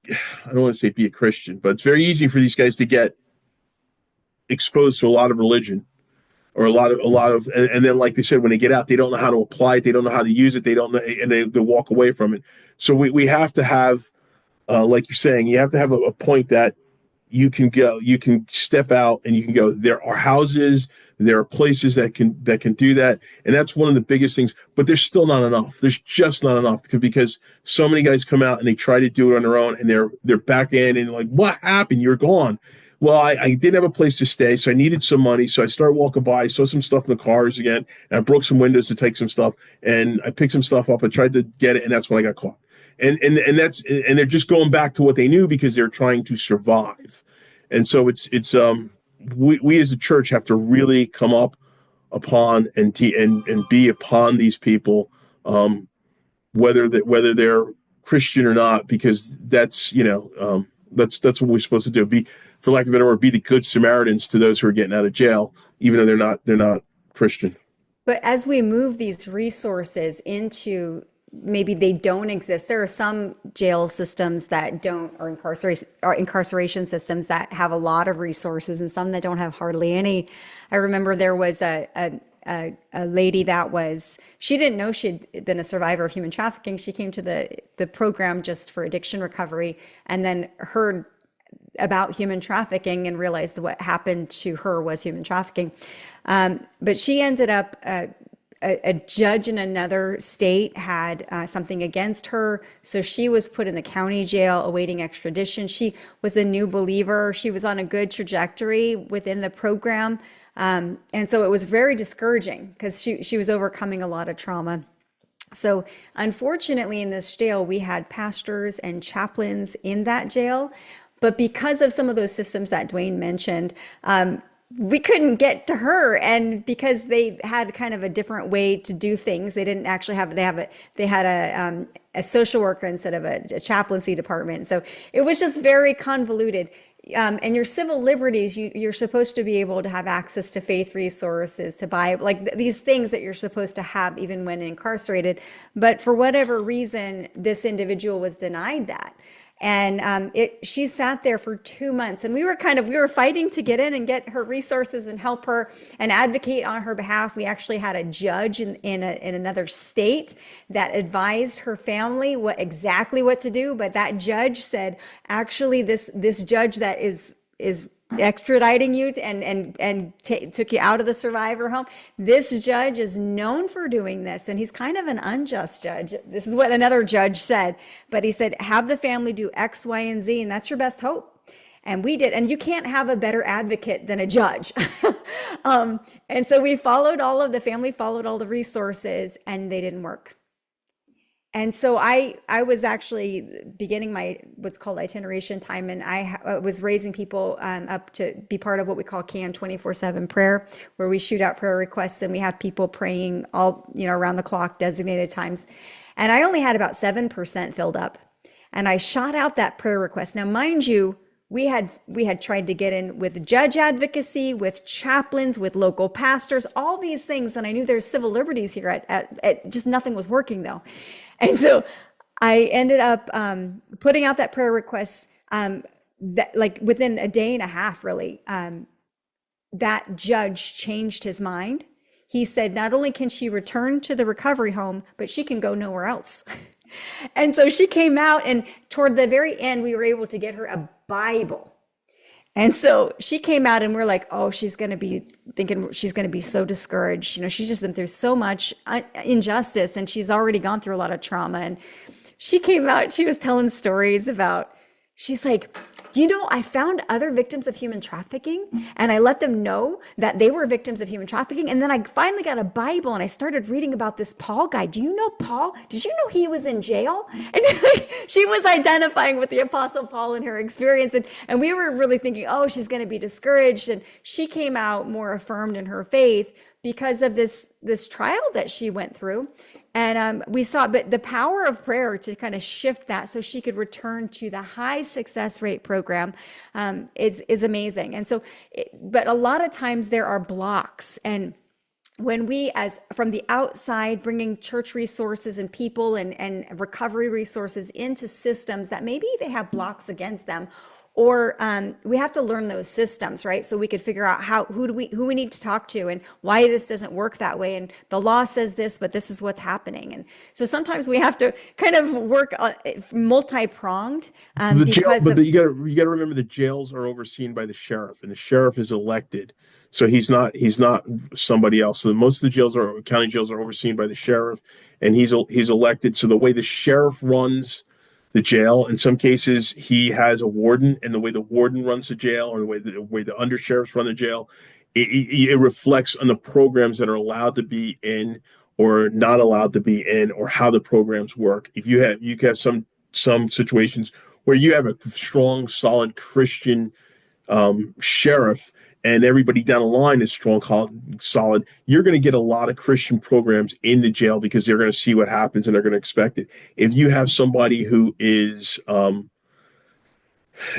I don't want to say be a Christian, but it's very easy for these guys to get exposed to a lot of religion, or a lot of, and then, like they said, when they get out, they don't know how to apply it, they don't know how to use it, they don't know, and they walk away from it. So we have to have, like you're saying, you have to have a point that you can step out and you can go. There are houses, there are places that can do that, and that's one of the biggest things. But there's still not enough. There's just not enough, because so many guys come out and they try to do it on their own, and they're back in, and like, what happened? You're gone. Well, I didn't have a place to stay, so I needed some money. So I started walking by, I saw some stuff in the cars again, and I broke some windows to take some stuff, and I picked some stuff up. I tried to get it, and that's when I got caught. And they're just going back to what they knew, because they're trying to survive. And so we as a church have to really come up upon and be upon these people, whether they're Christian or not, because that's what we're supposed to do. Be, for lack of a better word, be the good Samaritans to those who are getting out of jail, even though they're not Christian. But as we move these resources into maybe they don't exist. There are some jail systems that don't, or incarceration systems that have a lot of resources, and some that don't have hardly any. I remember there was a lady she didn't know she'd been a survivor of human trafficking. She came to the program just for addiction recovery, and then heard about human trafficking and realized that what happened to her was human trafficking. But she ended up, a judge in another state had something against her. So she was put in the county jail awaiting extradition. She was a new believer. She was on a good trajectory within the program. And so it was very discouraging because she was overcoming a lot of trauma. So unfortunately, in this jail, we had pastors and chaplains in that jail. But because of some of those systems that Dwayne mentioned, we couldn't get to her, and because they had kind of a different way to do things, they didn't actually have. They had a social worker instead of a chaplaincy department. So it was just very convoluted. And your civil liberties, you're supposed to be able to have access to faith resources, to buy like these things that you're supposed to have even when incarcerated. But for whatever reason, this individual was denied that. And she sat there for 2 months, and we were fighting to get in and get her resources and help her and advocate on her behalf. We actually had a judge in another state that advised her family exactly what to do. But that judge said, actually, this judge that is extraditing you and took you out of the survivor home. This judge is known for doing this, and he's kind of an unjust judge. This is what another judge said, but he said, have the family do X, Y, and Z, and that's your best hope. And we did, and you can't have a better advocate than a judge. And so the family followed all the resources, and they didn't work. And so I was actually beginning my what's called itineration time, and I was raising people up to be part of what we call CAN 24/7 prayer, where we shoot out prayer requests and we have people praying all around the clock, designated times. And I only had about 7% filled up, and I shot out that prayer request. Now, mind you, we had tried to get in with judge advocacy, with chaplains, with local pastors, all these things, and I knew there's civil liberties here. At just nothing was working though. And so I ended up putting out that prayer request that like within a day and a half, really. That judge changed his mind. He said, not only can she return to the recovery home, but she can go nowhere else. And so she came out, and toward the very end, we were able to get her a Bible. And so she came out, and we're like, oh, she's going to be so discouraged. She's just been through so much injustice, and she's already gone through a lot of trauma. And she came out, she was telling stories about, she's like, I found other victims of human trafficking, and I let them know that they were victims of human trafficking. And then I finally got a Bible, and I started reading about this Paul guy. Do you know Paul? Did you know he was in jail? And she was identifying with the Apostle Paul in her experience. And we were really thinking, oh, she's going to be discouraged. And she came out more affirmed in her faith because of this trial that she went through. And we saw, but the power of prayer to kind of shift that so she could return to the high success rate program is amazing. And so, but a lot of times there are blocks. And when we, as from the outside, bringing church resources and people and recovery resources into systems that maybe they have blocks against them, or we have to learn those systems, right? So we could figure out who we need to talk to and why this doesn't work that way. And the law says this, but this is what's happening. And so sometimes we have to kind of work multi-pronged. You got to remember the jails are overseen by the sheriff, and the sheriff is elected. So he's not somebody else. So most of the county jails are overseen by the sheriff, and he's elected. So the way the sheriff runs the jail, in some cases, he has a warden, and the way the warden runs the jail, or the way the undersheriffs run the jail, it reflects on the programs that are allowed to be in or not allowed to be in, or how the programs work. If you have some situations where you have a strong, solid Christian sheriff, and everybody down the line is strong, solid, you're going to get a lot of Christian programs in the jail because they're going to see what happens and they're going to expect it. If you have somebody who is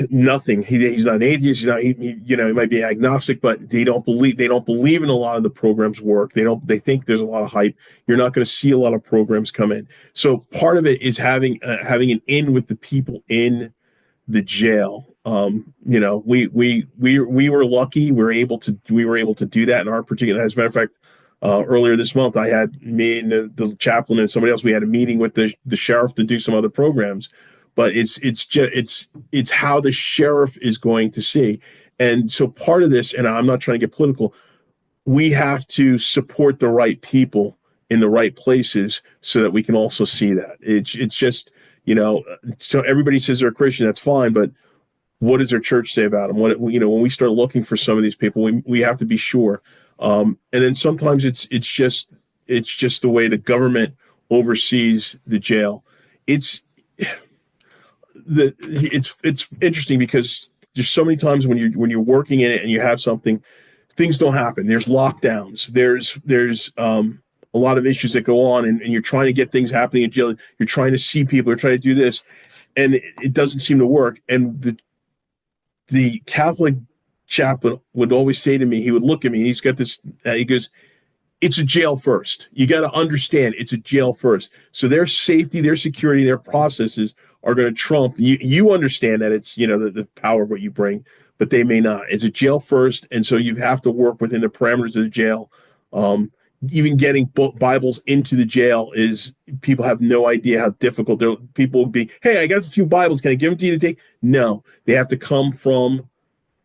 Nothing. He's not an atheist. He's not. He might be agnostic, but they don't believe in a lot of the programs work. They think there's a lot of hype. You're not going to see a lot of programs come in. So part of it is having an in with the people in the jail. We were lucky. We were able to do that in our particular. As a matter of fact, earlier this month, I had me and the chaplain and somebody else. We had a meeting with the sheriff to do some other programs. But it's how the sheriff is going to see. And so part of this, and I'm not trying to get political, we have to support the right people in the right places so that we can also see that. It's just, so everybody says they're a Christian, that's fine, but what does their church say about them? When we start looking for some of these people, we have to be sure. And then sometimes it's just the way the government oversees the jail. It's interesting because there's so many times when you're working in it and you have something, things don't happen. There's lockdowns. There's a lot of issues that go on, and you're trying to get things happening in jail. You're trying to see people. You're trying to do this, and it doesn't seem to work. And the Catholic chaplain would always say to me, he would look at me, and he's got this. He goes, "It's a jail first. You got to understand, it's a jail first. So their safety, their security, their processes are going to trump you. Understand that it's the power of what you bring, but they may not. It's a jail first, and so you have to work within the parameters of the jail. Even getting Bibles into the jail is people have no idea how difficult. People will be, hey, I got a few Bibles. Can I give them to you today? No, they have to come from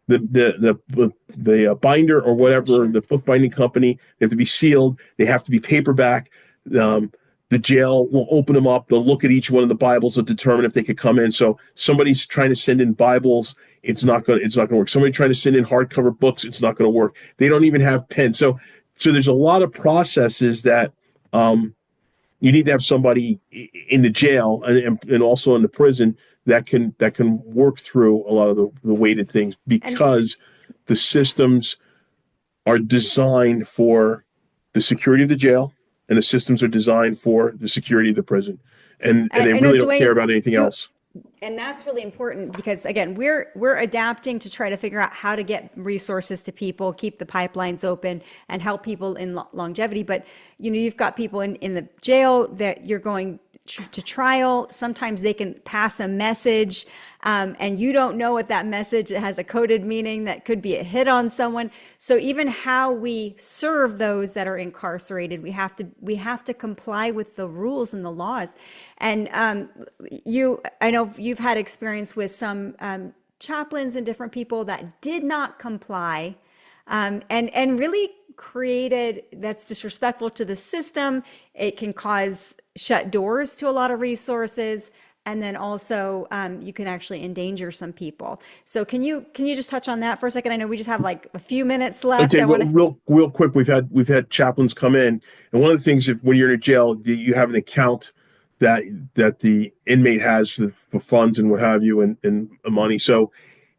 the binder or whatever, sure, the book binding company. They have to be sealed. They have to be paperback. The jail will open them up. They'll look at each one of the Bibles and determine if they could come in. So somebody's trying to send in Bibles, it's not going to work. Somebody trying to send in hardcover books, it's not going to work. They don't even have pens. So there's a lot of processes that you need to have somebody in the jail and also in the prison that can work through a lot of the weighted things, because the systems are designed for the security of the jail, and the systems are designed for the security of the prison, and they really don't care about anything else. And that's really important because, again, we're adapting to try to figure out how to get resources to people, keep the pipelines open, and help people in longevity. But you've got people in the jail that you're going to trial. Sometimes they can pass a message, and you don't know what that message, it has a coded meaning that could be a hit on someone. So even how we serve those that are incarcerated, we have to comply with the rules and the laws. And I know you've had experience with some chaplains and different people that did not comply, and really created, that's disrespectful to the system. It can cause shut doors to a lot of resources, and then also you can actually endanger some people. So can you just touch on that for a second? I know we just have like a few minutes left. Okay, real quick, we've had chaplains come in, and one of the things, when you're in a jail, you have an account that the inmate has for funds and what have you, and money. So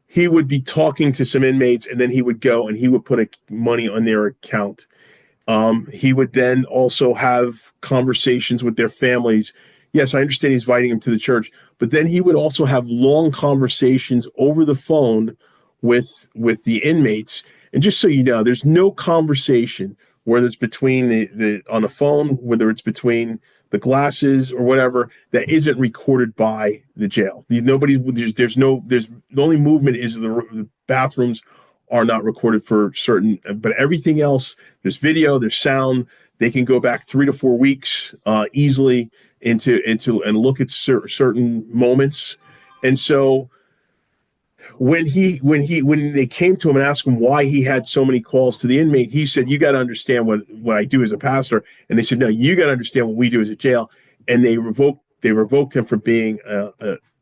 he would be talking to some inmates, and then he would go and he would put money on their account. He would then also have conversations with their families. Yes, I understand he's inviting them to the church, but then he would also have long conversations over the phone with the inmates. And just so you know, there's no conversation, whether it's between the on the phone, whether it's between the glasses or whatever, that isn't recorded by the jail. The only movement is the bathrooms are not recorded for certain, but everything else, there's video, there's sound. They can go back 3 to 4 weeks easily into and look at certain moments. And so when they came to him and asked him why he had so many calls to the inmate, he said, "You got to understand what I do as a pastor." And they said, "No, you got to understand what we do as a jail." And they revoked him from being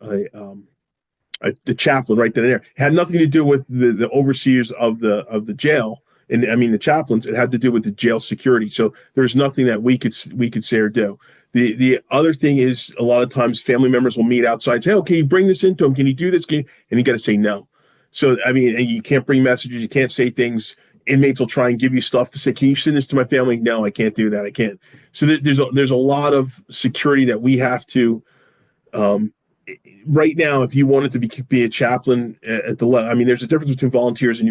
the chaplain right then and there. It had nothing to do with the overseers of the jail, and I mean the chaplains. It had to do with the jail security. So there's nothing that we could say or do. The other thing is, a lot of times family members will meet outside and say, "Oh, can you bring this into him? Can you do this?" And you got to say no. So, I mean, and you can't bring messages. You can't say things. Inmates will try and give you stuff to say, "Can you send this to my family?" No, I can't do that. I can't. So there's a lot of security that we have to right now, if you wanted to be a chaplain at the level, I mean, there's a difference between volunteers and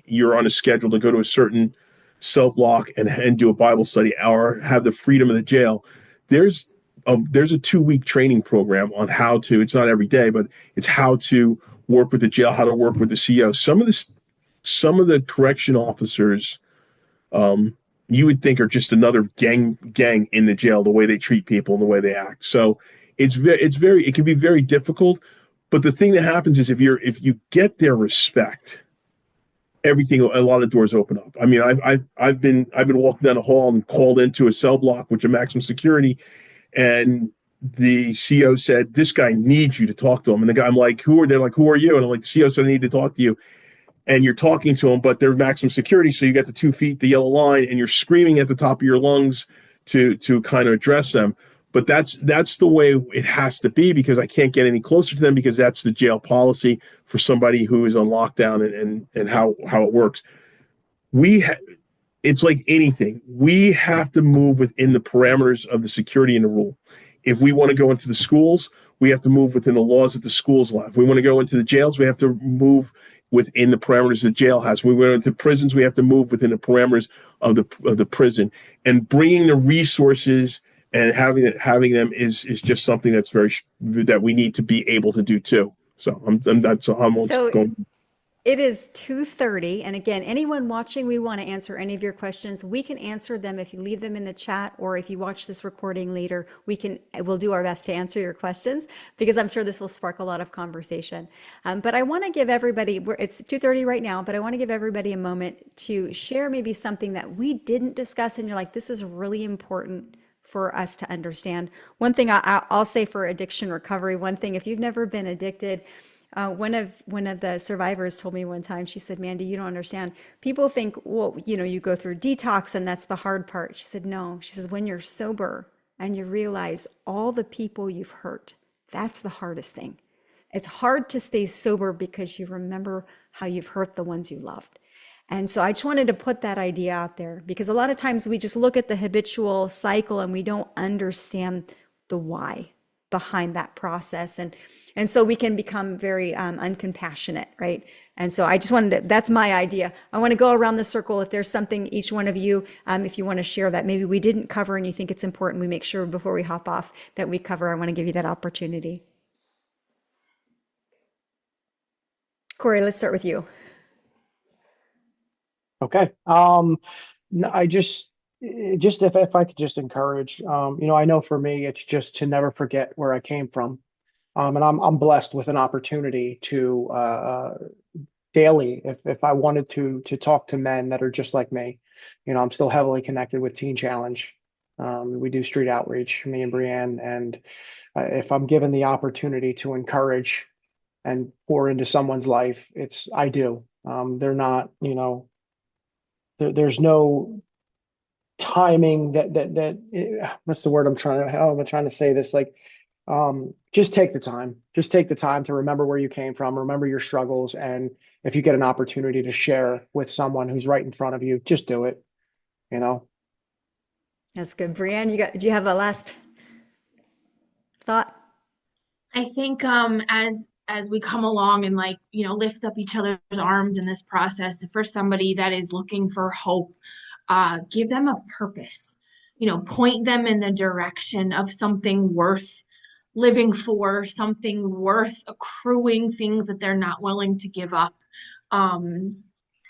you're on a schedule to go to a certain cell block and do a Bible study or have the freedom of the jail. There's a 2 week training program on how to. It's not every day, but it's how to work with the jail, how to work with the CO. Some of the correction officers, you would think are just another gang in the jail, the way they treat people and the way they act. So it can be very difficult. But the thing that happens is if you get their respect, everything, a lot of doors open up. I mean, I've been walking down a hall and called into a cell block, which is maximum security, and the CO said, "This guy needs you to talk to him." And the guy, I'm like, they're like, "Who are you?" And I'm like, "The CO said I need to talk to you." And you're talking to them, but they're maximum security. So you got the 2 feet, the yellow line, and you're screaming at the top of your lungs to kind of address them. But that's the way it has to be, because I can't get any closer to them, because that's the jail policy for somebody who is on lockdown and how it works. It's like anything. We have to move within the parameters of the security and the rule. If we want to go into the schools, we have to move within the laws that the schools allow. If we want to go into the jails, we have to move within the parameters the jail has. We went into prisons, we have to move within the parameters of the prison. And bringing the resources and having them is just something that we need to be able to do too. So So it is 2:30, and again, anyone watching, we want to answer any of your questions. We can answer them if you leave them in the chat, or if you watch this recording later, we'll do our best to answer your questions, because I'm sure this will spark a lot of conversation. But I want to give everybody, it's 2:30 right now, but I want to give everybody a moment to share maybe something that we didn't discuss, and you're like, this is really important for us to understand. One thing I'll say for addiction recovery, one thing, if you've never been addicted, one of the survivors told me one time, she said, "Mandy, you don't understand. People think, well, you go through detox and that's the hard part." She said, "No." She says, "When you're sober and you realize all the people you've hurt, that's the hardest thing. It's hard to stay sober because you remember how you've hurt the ones you loved." And so I just wanted to put that idea out there, because a lot of times we just look at the habitual cycle and we don't understand the why behind that process. And so we can become very uncompassionate, right? And so I just that's my idea. I want to go around the circle. If there's something, each one of you, if you want to share that maybe we didn't cover and you think it's important, we make sure before we hop off that we cover. I want to give you that opportunity. Corey, let's start with you. Okay. No, if I could just encourage, I know for me, it's just to never forget where I came from. And I'm blessed with an opportunity to daily, if I wanted to talk to men that are just like me. I'm still heavily connected with Teen Challenge. We do street outreach, me and Brienne, and if I'm given the opportunity to encourage and pour into someone's life, I do. They're not, there's no timing what's the word how am I trying to say this? Like, just take the time to remember where you came from, remember your struggles. And if you get an opportunity to share with someone who's right in front of you, just do it, That's good. Brienne, do you have a last thought? I think as we come along and lift up each other's arms in this process, for somebody that is looking for hope, give them a purpose, point them in the direction of something worth living for, something worth accruing, things that they're not willing to give up.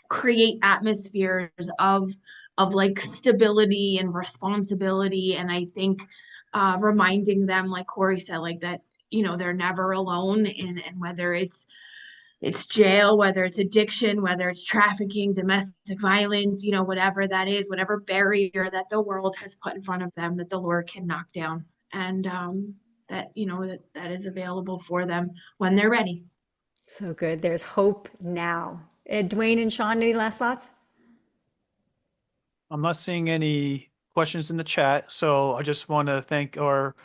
Create atmospheres of like stability and responsibility. And I think reminding them, like Corey said, like that, they're never alone, and whether it's jail, whether it's addiction, whether it's trafficking, domestic violence, whatever that is, whatever barrier that the world has put in front of them, that the Lord can knock down, and that is available for them when they're ready. So good. There's hope now. Dwayne and Sean, any last thoughts? I'm not seeing any questions in the chat, so I just want to thank our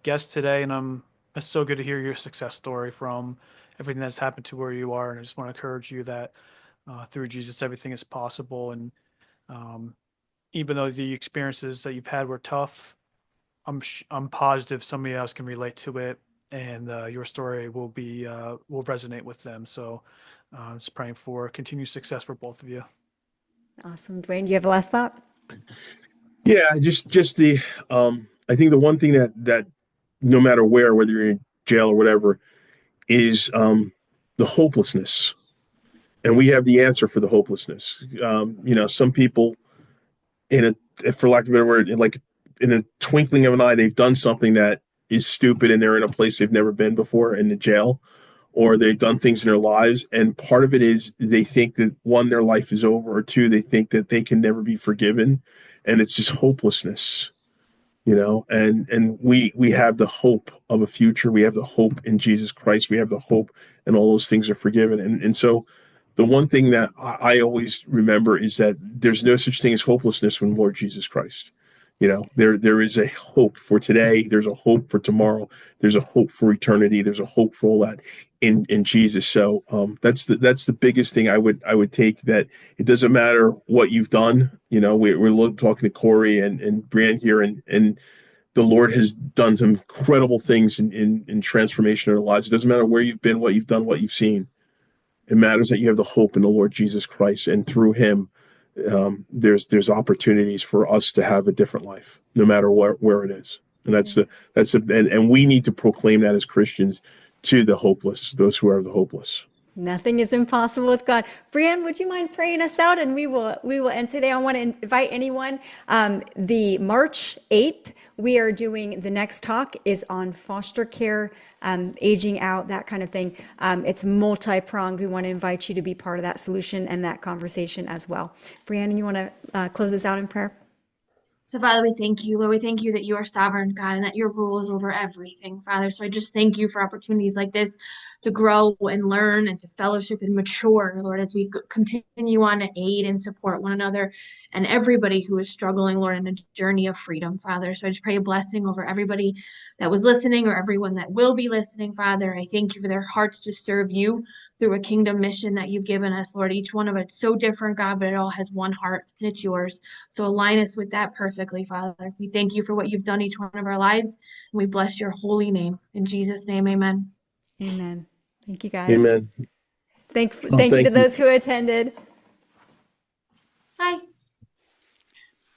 guest today, and it's so good to hear your success story from everything that's happened to where you are. And I just want to encourage you that through Jesus, everything is possible. And even though the experiences that you've had were tough, I'm positive somebody else can relate to it and your story will resonate with them. So just praying for continued success for both of you. Awesome. Dwayne, do you have a last thought? Yeah, just the I think the one thing that no matter where, whether you're in jail or whatever, is the hopelessness. And we have the answer for the hopelessness. Some people for lack of a better word, like in a twinkling of an eye, they've done something that is stupid and they're in a place they've never been before in the jail, or they've done things in their lives. And part of it is they think that one, their life is over, or two, they think that they can never be forgiven. And it's just hopelessness, and we have the hope of a future. We have the hope in Jesus Christ. We have the hope, and all those things are forgiven. And so the one thing that I always remember is that there's no such thing as hopelessness when Lord Jesus Christ. There is a hope for today. There's a hope for tomorrow. There's a hope for eternity. There's a hope for all that in Jesus. So that's the biggest thing I would take, that it doesn't matter what you've done. We're talking to Corey and Brian here, and the Lord has done some incredible things in transformation of our lives. It doesn't matter where you've been, what you've done, what you've seen. It matters that you have the hope in the Lord Jesus Christ, and through Him, there's opportunities for us to have a different life, no matter where it is. And and we need to proclaim that as Christians to the hopeless, those who are the hopeless. Nothing is impossible with God. Brianne, would you mind praying us out? And we will end today. I want to invite anyone. The March 8th, we are doing, the next talk is on foster care, aging out, that kind of thing. It's multi-pronged. We want to invite you to be part of that solution and that conversation as well. Brianne, you want to close us out in prayer? So, Father, we thank you, Lord. We thank you that you are sovereign, God, and that your rule is over everything, Father. So I just thank you for opportunities like this to grow and learn and to fellowship and mature, Lord, as we continue on to aid and support one another and everybody who is struggling, Lord, in a journey of freedom, Father. So I just pray a blessing over everybody that was listening or everyone that will be listening, Father. I thank you for their hearts to serve you through a kingdom mission that you've given us, Lord. Each one of it's so different, God, but it all has one heart, and it's yours. So align us with that perfectly, Father. We thank you for what you've done each one of our lives, and we bless your holy name. In Jesus' name, amen. Amen. Thank you, guys. Amen. Thank you to those who attended. Bye.